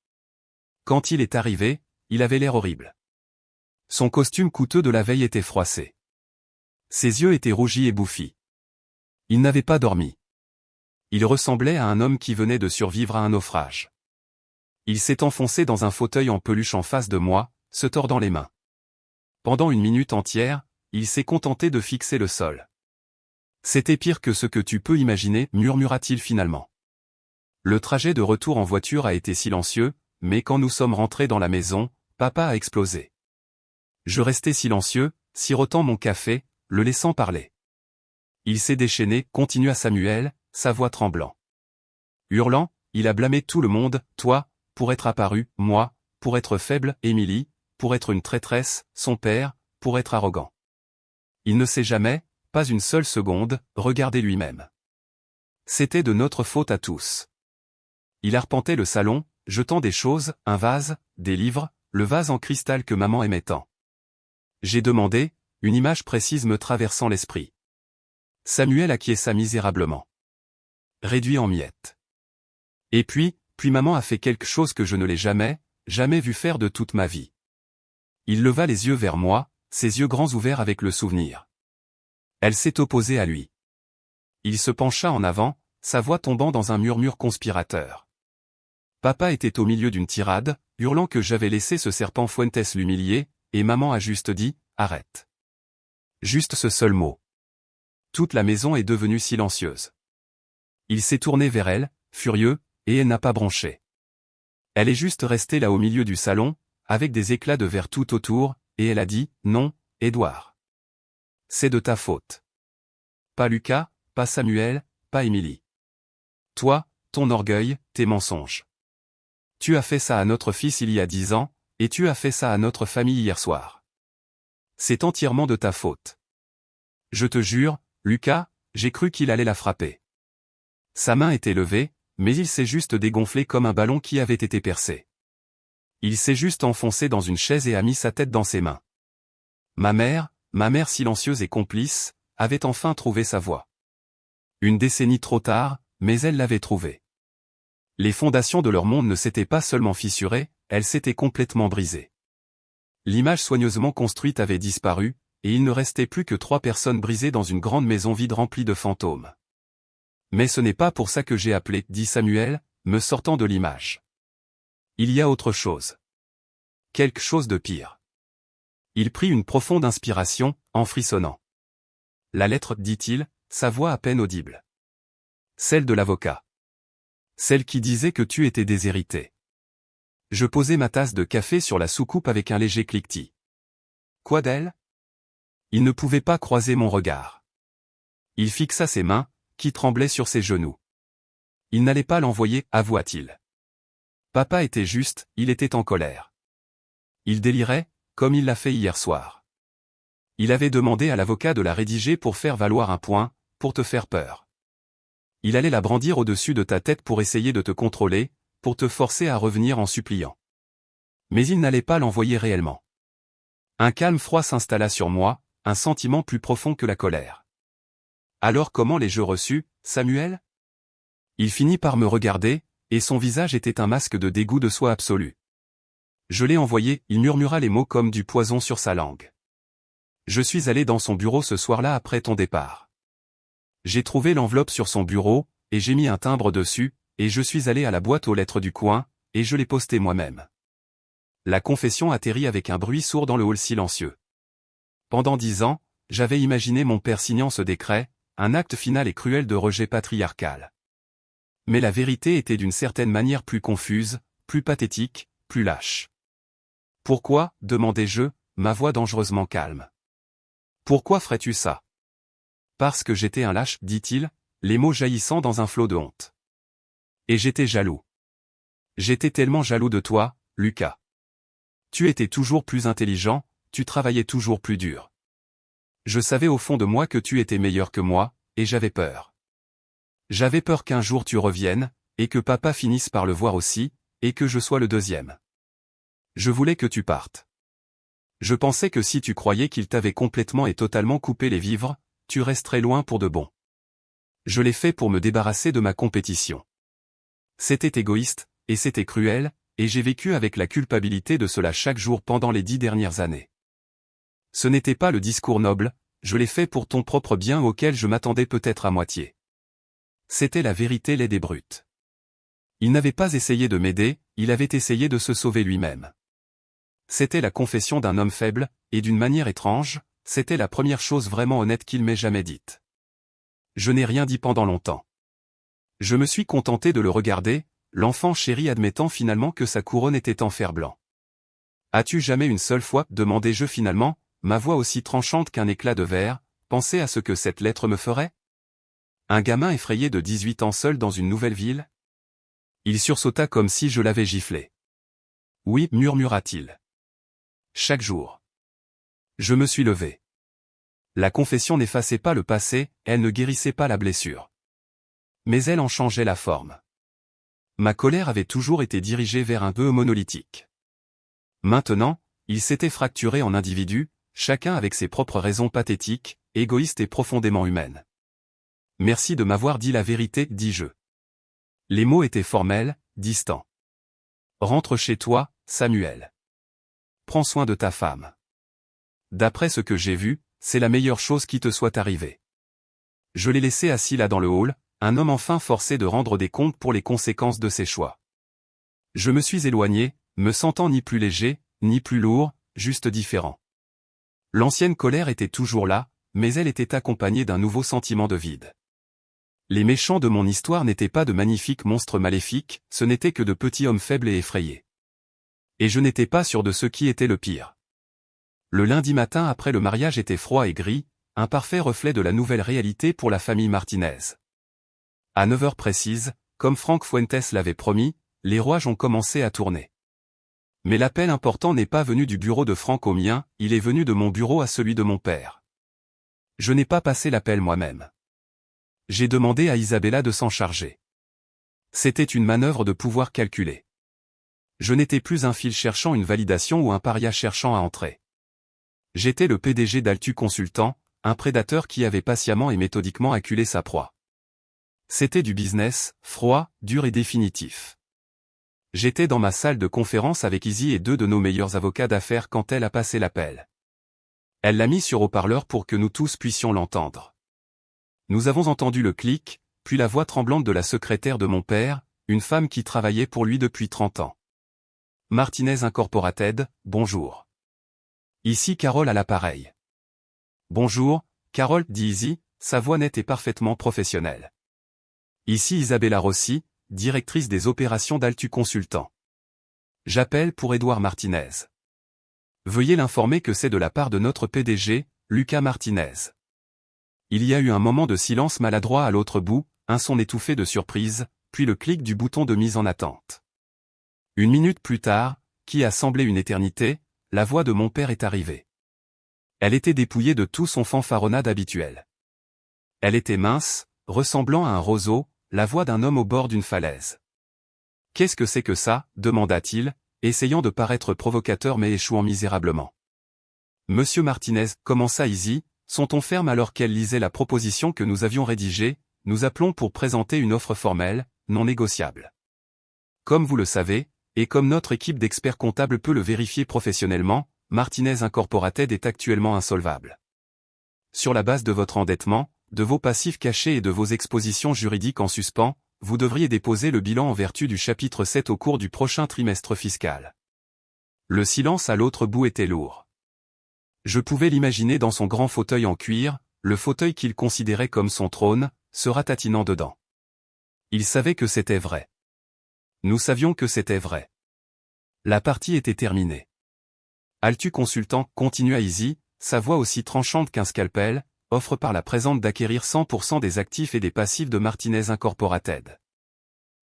Quand il est arrivé, il avait l'air horrible. Son costume coûteux de la veille était froissé. Ses yeux étaient rougis et bouffis. Il n'avait pas dormi. Il ressemblait à un homme qui venait de survivre à un naufrage. Il s'est enfoncé dans un fauteuil en peluche en face de moi, se tordant les mains. Pendant une minute entière, il s'est contenté de fixer le sol. « C'était pire que ce que tu peux imaginer, » murmura-t-il finalement. Le trajet de retour en voiture a été silencieux, mais quand nous sommes rentrés dans la maison, papa a explosé. Je restais silencieux, sirotant mon café, le laissant parler. Il s'est déchaîné, continua Samuel, sa voix tremblant. Hurlant, il a blâmé tout le monde, toi, pour être apparu, moi, pour être faible, Émilie, pour être une traîtresse, son père, pour être arrogant. Il ne s'est jamais, pas une seule seconde, regardé lui-même. C'était de notre faute à tous. Il arpentait le salon, jetant des choses, un vase, des livres, le vase en cristal que maman aimait tant. J'ai demandé, une image précise me traversant l'esprit. Samuel acquiesça misérablement. Réduit en miettes. Et puis maman a fait quelque chose que je ne l'ai jamais vu faire de toute ma vie. Il leva les yeux vers moi, ses yeux grands ouverts avec le souvenir. Elle s'est opposée à lui. Il se pencha en avant, sa voix tombant dans un murmure conspirateur. Papa était au milieu d'une tirade, hurlant que j'avais laissé ce serpent Fuentes l'humilier, et maman a juste dit « Arrête ». Juste ce seul mot. Toute la maison est devenue silencieuse. Il s'est tourné vers elle, furieux, et elle n'a pas bronché. Elle est juste restée là au milieu du salon, avec des éclats de verre tout autour, et elle a dit « Non, Édouard. C'est de ta faute. Pas Lucas, pas Samuel, pas Émilie. Toi, ton orgueil, tes mensonges. Tu as fait ça à notre fils il y a 10 ans, et tu as fait ça à notre famille hier soir. C'est entièrement de ta faute. Je te jure, Lucas, j'ai cru qu'il allait la frapper. Sa main était levée, mais il s'est juste dégonflé comme un ballon qui avait été percé. Il s'est juste enfoncé dans une chaise et a mis sa tête dans ses mains. Ma mère silencieuse et complice, avait enfin trouvé sa voie. Une décennie trop tard, mais elle l'avait trouvée. Les fondations de leur monde ne s'étaient pas seulement fissurées, elles s'étaient complètement brisées. L'image soigneusement construite avait disparu, et il ne restait plus que 3 personnes brisées dans une grande maison vide remplie de fantômes. Mais ce n'est pas pour ça que j'ai appelé, dit Samuel, me sortant de l'image. Il y a autre chose. Quelque chose de pire. Il prit une profonde inspiration, en frissonnant. La lettre, dit-il, sa voix à peine audible. Celle de l'avocat. Celle qui disait que tu étais déshérité. Je posai ma tasse de café sur la soucoupe avec un léger cliquetis. Quoi d'elle? Il ne pouvait pas croiser mon regard. Il fixa ses mains, qui tremblaient sur ses genoux. Il n'allait pas l'envoyer, avoua-t-il. Papa était juste, il était en colère. Il délirait, comme il l'a fait hier soir. Il avait demandé à l'avocat de la rédiger pour faire valoir un point, pour te faire peur. Il allait la brandir au-dessus de ta tête pour essayer de te contrôler, pour te forcer à revenir en suppliant. Mais il n'allait pas l'envoyer réellement. Un calme froid s'installa sur moi, un sentiment plus profond que la colère. Alors comment l'ai-je reçu, Samuel? Il finit par me regarder, et son visage était un masque de dégoût de soi absolu. Je l'ai envoyé, il murmura les mots comme du poison sur sa langue. Je suis allé dans son bureau ce soir-là après ton départ. J'ai trouvé l'enveloppe sur son bureau, et j'ai mis un timbre dessus, et je suis allé à la boîte aux lettres du coin, et je l'ai postée moi-même. La confession atterrit avec un bruit sourd dans le hall silencieux. Pendant 10 ans, j'avais imaginé mon père signant ce décret, un acte final et cruel de rejet patriarcal. Mais la vérité était d'une certaine manière plus confuse, plus pathétique, plus lâche. Pourquoi, demandai-je, ma voix dangereusement calme. Pourquoi ferais-tu ça? Parce que j'étais un lâche, dit-il, les mots jaillissant dans un flot de honte. Et j'étais jaloux. J'étais tellement jaloux de toi, Lucas. Tu étais toujours plus intelligent, tu travaillais toujours plus dur. Je savais au fond de moi que tu étais meilleur que moi, et j'avais peur. J'avais peur qu'un jour tu reviennes, et que papa finisse par le voir aussi, et que je sois le deuxième. Je voulais que tu partes. Je pensais que si tu croyais qu'il t'avait complètement et totalement coupé les vivres, tu resterais loin pour de bon. Je l'ai fait pour me débarrasser de ma compétition. C'était égoïste, et c'était cruel, et j'ai vécu avec la culpabilité de cela chaque jour pendant les 10 dernières années. Ce n'était pas le discours noble, je l'ai fait pour ton propre bien auquel je m'attendais peut-être à moitié. C'était la vérité laide et brute. Il n'avait pas essayé de m'aider, il avait essayé de se sauver lui-même. C'était la confession d'un homme faible, et d'une manière étrange, c'était la première chose vraiment honnête qu'il m'ait jamais dite. Je n'ai rien dit pendant longtemps. Je me suis contenté de le regarder, l'enfant chéri admettant finalement que sa couronne était en fer-blanc. As-tu jamais une seule fois, demandai-je finalement, ma voix aussi tranchante qu'un éclat de verre, pensé à ce que cette lettre me ferait? Un gamin effrayé de 18 ans seul dans une nouvelle ville? Il sursauta comme si je l'avais giflé. Oui, murmura-t-il. Chaque jour. Je me suis levé. La confession n'effaçait pas le passé, elle ne guérissait pas la blessure. Mais elle en changeait la forme. Ma colère avait toujours été dirigée vers un peu monolithique. Maintenant, il s'était fracturé en individus, chacun avec ses propres raisons pathétiques, égoïstes et profondément humaines. Merci de m'avoir dit la vérité, dis-je. Les mots étaient formels, distants. Rentre chez toi, Samuel. Prends soin de ta femme. D'après ce que j'ai vu, c'est la meilleure chose qui te soit arrivée. Je l'ai laissé assis là dans le hall, un homme enfin forcé de rendre des comptes pour les conséquences de ses choix. Je me suis éloigné, me sentant ni plus léger, ni plus lourd, juste différent. L'ancienne colère était toujours là, mais elle était accompagnée d'un nouveau sentiment de vide. Les méchants de mon histoire n'étaient pas de magnifiques monstres maléfiques, ce n'étaient que de petits hommes faibles et effrayés. Et je n'étais pas sûr de ce qui était le pire. Le lundi matin après le mariage était froid et gris, un parfait reflet de la nouvelle réalité pour la famille Martinez. À 9 heures précises, comme Frank Fuentes l'avait promis, les rouages ont commencé à tourner. Mais l'appel important n'est pas venu du bureau de Franck au mien, il est venu de mon bureau à celui de mon père. Je n'ai pas passé l'appel moi-même. J'ai demandé à Isabella de s'en charger. C'était une manœuvre de pouvoir calculé. Je n'étais plus un fil cherchant une validation ou un paria cherchant à entrer. J'étais le PDG d'Altu Consultant, un prédateur qui avait patiemment et méthodiquement acculé sa proie. C'était du business, froid, dur et définitif. J'étais dans ma salle de conférence avec Izzy et deux de nos meilleurs avocats d'affaires quand elle a passé l'appel. Elle l'a mis sur haut-parleur pour que nous tous puissions l'entendre. Nous avons entendu le clic, puis la voix tremblante de la secrétaire de mon père, une femme qui travaillait pour lui depuis 30 ans. Martinez Incorporated, bonjour. Ici Carole à l'appareil. Bonjour, Carole, dit Izzy, sa voix nette et parfaitement professionnelle. Ici Isabella Rossi, directrice des opérations d'Altu Consultant. J'appelle pour Édouard Martinez. Veuillez l'informer que c'est de la part de notre PDG, Lucas Martinez. Il y a eu un moment de silence maladroit à l'autre bout, un son étouffé de surprise, puis le clic du bouton de mise en attente. Une minute plus tard, qui a semblé une éternité, la voix de mon père est arrivée. Elle était dépouillée de tout son fanfaronnade habituel. Elle était mince, ressemblant à un roseau, la voix d'un homme au bord d'une falaise. « Qu'est-ce que c'est que ça ?» demanda-t-il, essayant de paraître provocateur mais échouant misérablement. « Monsieur Martinez, commença Izzy, son ton ferme alors qu'elle lisait la proposition que nous avions rédigée, nous appelons pour présenter une offre formelle, non négociable. Comme vous le savez, et comme notre équipe d'experts comptables peut le vérifier professionnellement, Martinez Incorporated est actuellement insolvable. Sur la base de votre endettement, de vos passifs cachés et de vos expositions juridiques en suspens, vous devriez déposer le bilan en vertu du chapitre 7 au cours du prochain trimestre fiscal. » Le silence à l'autre bout était lourd. Je pouvais l'imaginer dans son grand fauteuil en cuir, le fauteuil qu'il considérait comme son trône, se ratatinant dedans. Il savait que c'était vrai. Nous savions que c'était vrai. La partie était terminée. Altu Consultant, continua Izzy, sa voix aussi tranchante qu'un scalpel, offre par la présente d'acquérir 100% des actifs et des passifs de Martinez Incorporated.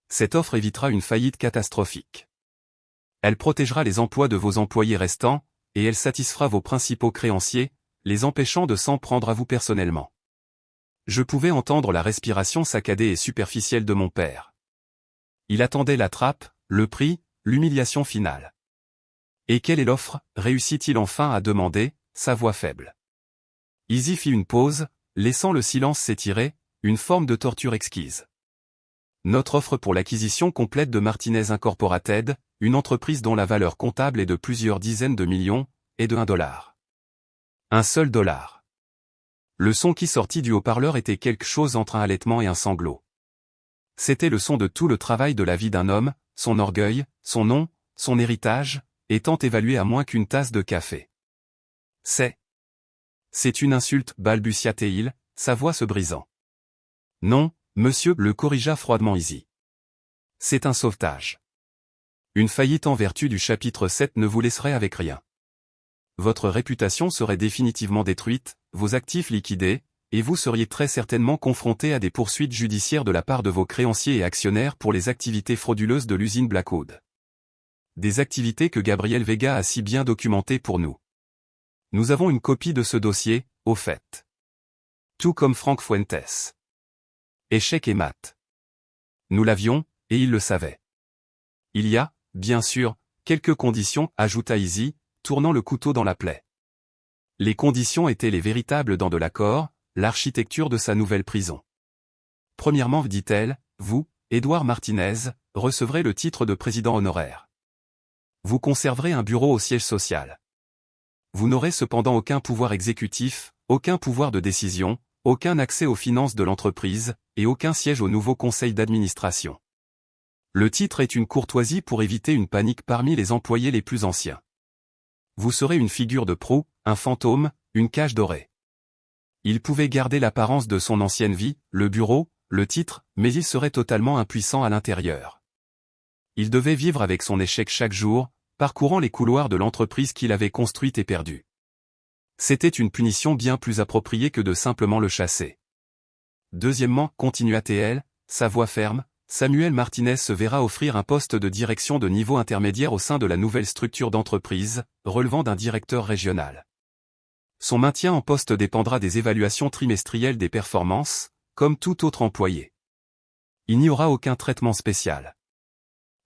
Cette offre évitera une faillite catastrophique. Elle protégera les emplois de vos employés restants, et elle satisfera vos principaux créanciers, les empêchant de s'en prendre à vous personnellement. Je pouvais entendre la respiration saccadée et superficielle de mon père. Il attendait la trappe, le prix, l'humiliation finale. Et quelle est l'offre, réussit-il enfin à demander, sa voix faible. Izzy fit une pause, laissant le silence s'étirer, une forme de torture exquise. Notre offre pour l'acquisition complète de Martinez Incorporated, une entreprise dont la valeur comptable est de plusieurs dizaines de millions, est de $1. Un seul dollar. Le son qui sortit du haut-parleur était quelque chose entre un halètement et un sanglot. C'était le son de tout le travail de la vie d'un homme, son orgueil, son nom, son héritage, étant évalué à moins qu'une tasse de café. C'est une insulte, balbutia-t-il, sa voix se brisant. Non, monsieur, le corrigea froidement Izzy. C'est un sauvetage. Une faillite en vertu du chapitre 7 ne vous laisserait avec rien. Votre réputation serait définitivement détruite, vos actifs liquidés, et vous seriez très certainement confronté à des poursuites judiciaires de la part de vos créanciers et actionnaires pour les activités frauduleuses de l'usine Blackwood. Des activités que Gabriel Vega a si bien documentées pour nous. Nous avons une copie de ce dossier, au fait. Tout comme Franck Fuentes. Échec et mat. Nous l'avions, et il le savait. Il y a, bien sûr, quelques conditions, ajouta Izzy, tournant le couteau dans la plaie. Les conditions étaient les véritables dents de l'accord, l'architecture de sa nouvelle prison. Premièrement, dit-elle, vous, Édouard Martinez, recevrez le titre de président honoraire. Vous conserverez un bureau au siège social. Vous n'aurez cependant aucun pouvoir exécutif, aucun pouvoir de décision, aucun accès aux finances de l'entreprise, et aucun siège au nouveau conseil d'administration. Le titre est une courtoisie pour éviter une panique parmi les employés les plus anciens. Vous serez une figure de proue, un fantôme, une cage dorée. Il pouvait garder l'apparence de son ancienne vie, le bureau, le titre, mais il serait totalement impuissant à l'intérieur. Il devait vivre avec son échec chaque jour, parcourant les couloirs de l'entreprise qu'il avait construite et perdue. C'était une punition bien plus appropriée que de simplement le chasser. Deuxièmement, continua-t-elle, sa voix ferme, Samuel Martinez se verra offrir un poste de direction de niveau intermédiaire au sein de la nouvelle structure d'entreprise, relevant d'un directeur régional. Son maintien en poste dépendra des évaluations trimestrielles des performances, comme tout autre employé. Il n'y aura aucun traitement spécial.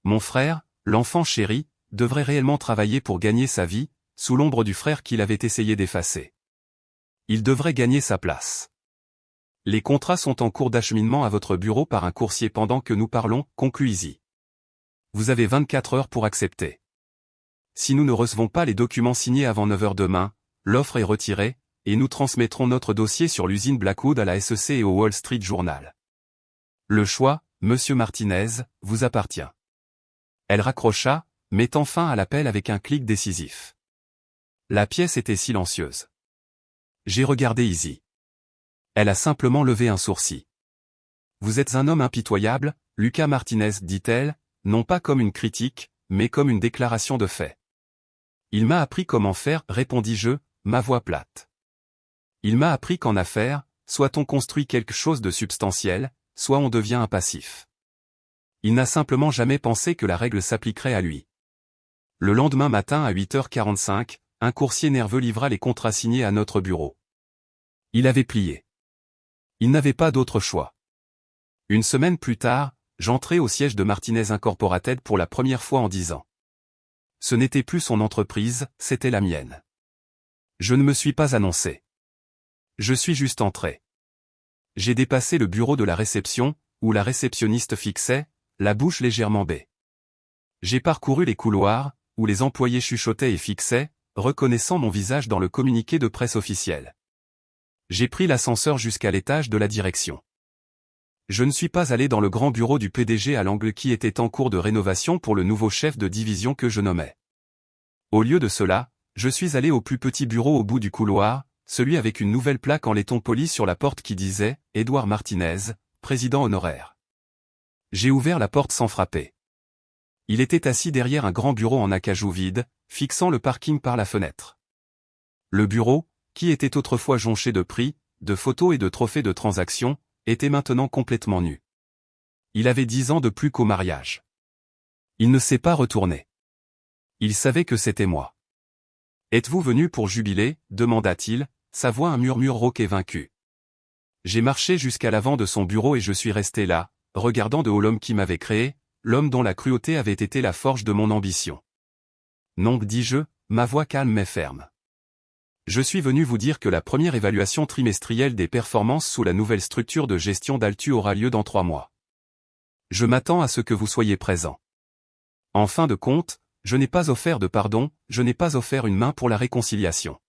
Mon frère, l'enfant chéri, devrait réellement travailler pour gagner sa vie, sous l'ombre du frère qu'il avait essayé d'effacer. Il devrait gagner sa place. Les contrats sont en cours d'acheminement à votre bureau par un coursier pendant que nous parlons, conclut Izzy. Vous avez 24 heures pour accepter. Si nous ne recevons pas les documents signés avant 9 heures demain, l'offre est retirée, et nous transmettrons notre dossier sur l'usine Blackwood à la SEC et au Wall Street Journal. Le choix, Monsieur Martinez, vous appartient. Elle raccrocha, mettant fin à l'appel avec un clic décisif. La pièce était silencieuse. J'ai regardé Izzy. Elle a simplement levé un sourcil. Vous êtes un homme impitoyable, Lucas Martinez, dit-elle, non pas comme une critique, mais comme une déclaration de fait. Il m'a appris comment faire, répondis-je, ma voix plate. Il m'a appris qu'en affaires, soit on construit quelque chose de substantiel, soit on devient un passif. Il n'a simplement jamais pensé que la règle s'appliquerait à lui. Le lendemain matin à 8h45, un coursier nerveux livra les contrats signés à notre bureau. Il avait plié. Il n'avait pas d'autre choix. Une semaine plus tard, j'entrai au siège de Martinez Incorporated pour la première fois en 10 ans. Ce n'était plus son entreprise, c'était la mienne. Je ne me suis pas annoncé. Je suis juste entré. J'ai dépassé le bureau de la réception, où la réceptionniste fixait, la bouche légèrement bée. J'ai parcouru les couloirs, où les employés chuchotaient et fixaient, reconnaissant mon visage dans le communiqué de presse officiel. J'ai pris l'ascenseur jusqu'à l'étage de la direction. Je ne suis pas allé dans le grand bureau du PDG à l'angle qui était en cours de rénovation pour le nouveau chef de division que je nommais. Au lieu de cela, je suis allé au plus petit bureau au bout du couloir, celui avec une nouvelle plaque en laiton poli sur la porte qui disait « Édouard Martinez, président honoraire ». J'ai ouvert la porte sans frapper. Il était assis derrière un grand bureau en acajou vide, fixant le parking par la fenêtre. Le bureau, qui était autrefois jonché de prix, de photos et de trophées de transactions, était maintenant complètement nu. Il avait 10 ans de plus qu'au mariage. Il ne s'est pas retourné. Il savait que c'était moi. « Êtes-vous venu pour jubiler ?» demanda-t-il, sa voix un murmure rauque et vaincu. J'ai marché jusqu'à l'avant de son bureau et je suis resté là, regardant de haut l'homme qui m'avait créé, l'homme dont la cruauté avait été la forge de mon ambition. « Non, dis-je, ma voix calme mais ferme. Je suis venu vous dire que la première évaluation trimestrielle des performances sous la nouvelle structure de gestion d'Altu aura lieu dans 3 mois. Je m'attends à ce que vous soyez présent. En fin de compte, je n'ai pas offert de pardon, je n'ai pas offert une main pour la réconciliation.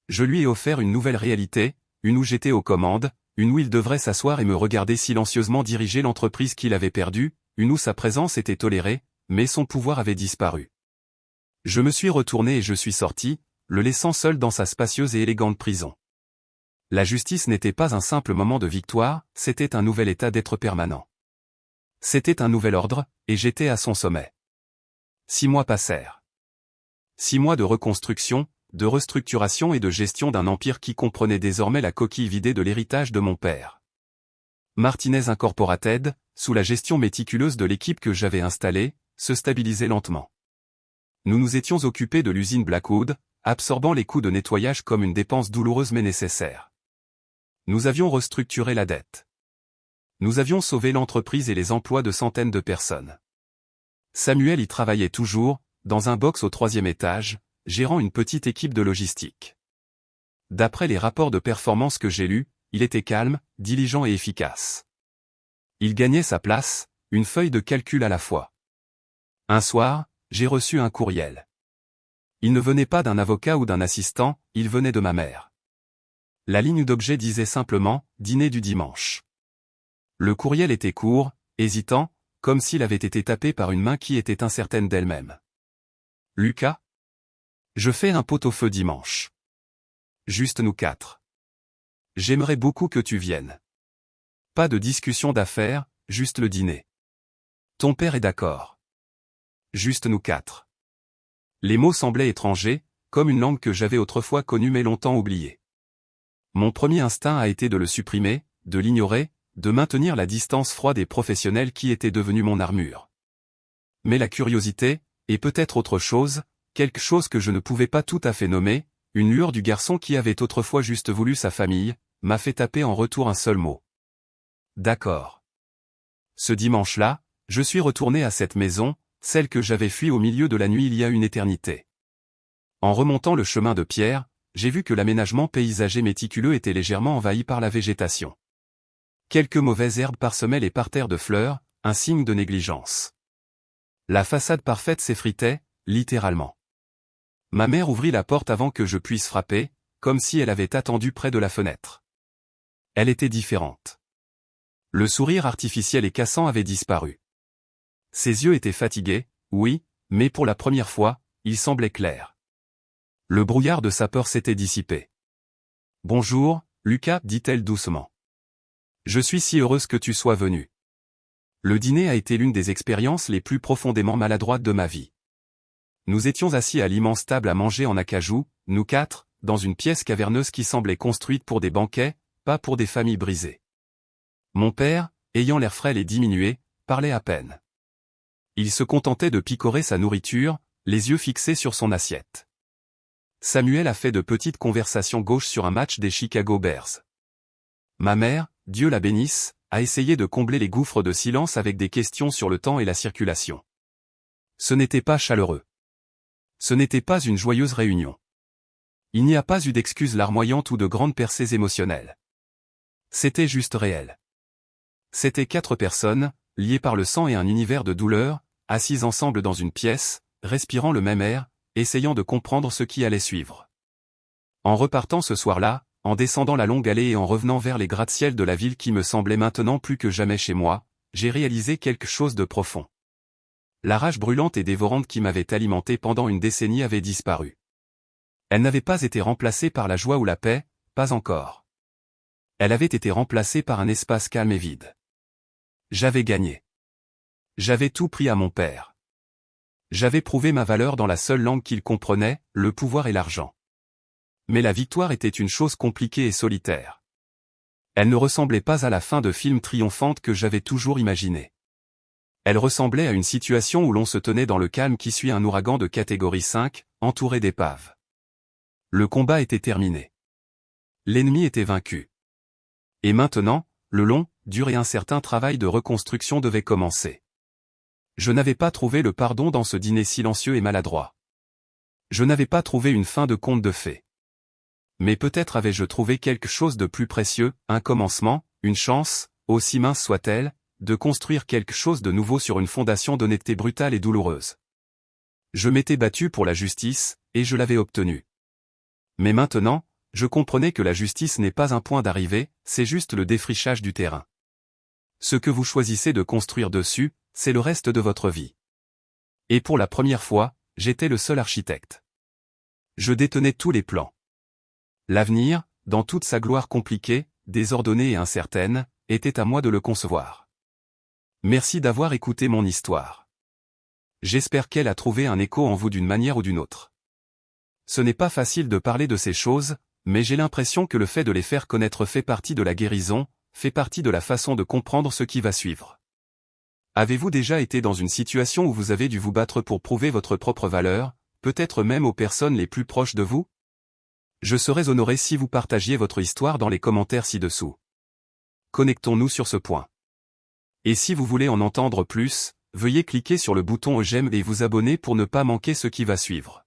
Je lui ai offert une nouvelle réalité, une où j'étais aux commandes, une où il devrait s'asseoir et me regarder silencieusement diriger l'entreprise qu'il avait perdue, une où sa présence était tolérée, mais son pouvoir avait disparu. Je me suis retourné et je suis sorti, le laissant seul dans sa spacieuse et élégante prison. La justice n'était pas un simple moment de victoire, c'était un nouvel état d'être permanent. C'était un nouvel ordre, et j'étais à son sommet. 6 mois passèrent. 6 mois de reconstruction, de restructuration et de gestion d'un empire qui comprenait désormais la coquille vidée de l'héritage de mon père. Martinez Incorporated, sous la gestion méticuleuse de l'équipe que j'avais installée, se stabilisait lentement. Nous nous étions occupés de l'usine Blackwood, absorbant les coûts de nettoyage comme une dépense douloureuse mais nécessaire. Nous avions restructuré la dette. Nous avions sauvé l'entreprise et les emplois de centaines de personnes. Samuel y travaillait toujours, dans un box au 3e étage, gérant une petite équipe de logistique. D'après les rapports de performance que j'ai lus, il était calme, diligent et efficace. Il gagnait sa place, une feuille de calcul à la fois. Un soir, j'ai reçu un courriel. Il ne venait pas d'un avocat ou d'un assistant, il venait de ma mère. La ligne d'objet disait simplement « Dîner du dimanche ». Le courriel était court, hésitant, comme s'il avait été tapé par une main qui était incertaine d'elle-même. « Lucas ? Je fais un pot-au-feu dimanche. Juste nous 4. J'aimerais beaucoup que tu viennes. Pas de discussion d'affaires, juste le dîner. Ton père est d'accord. Juste nous 4. Les mots semblaient étrangers, comme une langue que j'avais autrefois connue mais longtemps oubliée. Mon premier instinct a été de le supprimer, de l'ignorer, de maintenir la distance froide et professionnelle qui était devenue mon armure. Mais la curiosité, et peut-être autre chose, quelque chose que je ne pouvais pas tout à fait nommer, une lueur du garçon qui avait autrefois juste voulu sa famille, m'a fait taper en retour un seul mot. D'accord. Ce dimanche-là, je suis retourné à cette maison, celle que j'avais fuie au milieu de la nuit il y a une éternité. En remontant le chemin de pierre, j'ai vu que l'aménagement paysager méticuleux était légèrement envahi par la végétation. Quelques mauvaises herbes parsemaient les parterres de fleurs, un signe de négligence. La façade parfaite s'effritait, littéralement. Ma mère ouvrit la porte avant que je puisse frapper, comme si elle avait attendu près de la fenêtre. Elle était différente. Le sourire artificiel et cassant avait disparu. Ses yeux étaient fatigués, oui, mais pour la première fois, ils semblaient clairs. Le brouillard de sa peur s'était dissipé. « Bonjour, Lucas, dit-elle doucement. Je suis si heureuse que tu sois venu. Le dîner a été l'une des expériences les plus profondément maladroites de ma vie. Nous étions assis à l'immense table à manger en acajou, nous quatre, dans une pièce caverneuse qui semblait construite pour des banquets, pas pour des familles brisées. Mon père, ayant l'air frêle et diminué, parlait à peine. Il se contentait de picorer sa nourriture, les yeux fixés sur son assiette. Samuel a fait de petites conversations gauches sur un match des Chicago Bears. Ma mère, Dieu la bénisse, a essayé de combler les gouffres de silence avec des questions sur le temps et la circulation. Ce n'était pas chaleureux. Ce n'était pas une joyeuse réunion. Il n'y a pas eu d'excuses larmoyantes ou de grandes percées émotionnelles. C'était juste réel. C'étaient 4 personnes, liées par le sang et un univers de douleur, assises ensemble dans une pièce, respirant le même air, essayant de comprendre ce qui allait suivre. En repartant ce soir-là, en descendant la longue allée et en revenant vers les gratte-ciel de la ville qui me semblait maintenant plus que jamais chez moi, j'ai réalisé quelque chose de profond. La rage brûlante et dévorante qui m'avait alimenté pendant une décennie avait disparu. Elle n'avait pas été remplacée par la joie ou la paix, pas encore. Elle avait été remplacée par un espace calme et vide. J'avais gagné. J'avais tout pris à mon père. J'avais prouvé ma valeur dans la seule langue qu'il comprenait, le pouvoir et l'argent. Mais la victoire était une chose compliquée et solitaire. Elle ne ressemblait pas à la fin de film triomphante que j'avais toujours imaginée. Elle ressemblait à une situation où l'on se tenait dans le calme qui suit un ouragan de catégorie 5, entouré d'épaves. Le combat était terminé. L'ennemi était vaincu. Et maintenant, le long, dur et incertain travail de reconstruction devait commencer. Je n'avais pas trouvé le pardon dans ce dîner silencieux et maladroit. Je n'avais pas trouvé une fin de conte de fées. Mais peut-être avais-je trouvé quelque chose de plus précieux, un commencement, une chance, aussi mince soit-elle, de construire quelque chose de nouveau sur une fondation d'honnêteté brutale et douloureuse. Je m'étais battu pour la justice, et je l'avais obtenue. Mais maintenant, je comprenais que la justice n'est pas un point d'arrivée, c'est juste le défrichage du terrain. Ce que vous choisissez de construire dessus, c'est le reste de votre vie. Et pour la première fois, j'étais le seul architecte. Je détenais tous les plans. L'avenir, dans toute sa gloire compliquée, désordonnée et incertaine, était à moi de le concevoir. Merci d'avoir écouté mon histoire. J'espère qu'elle a trouvé un écho en vous d'une manière ou d'une autre. Ce n'est pas facile de parler de ces choses, mais j'ai l'impression que le fait de les faire connaître fait partie de la guérison, fait partie de la façon de comprendre ce qui va suivre. Avez-vous déjà été dans une situation où vous avez dû vous battre pour prouver votre propre valeur, peut-être même aux personnes les plus proches de vous? Je serais honoré si vous partagiez votre histoire dans les commentaires ci-dessous. Connectons-nous sur ce point. Et si vous voulez en entendre plus, veuillez cliquer sur le bouton j'aime et vous abonner pour ne pas manquer ce qui va suivre.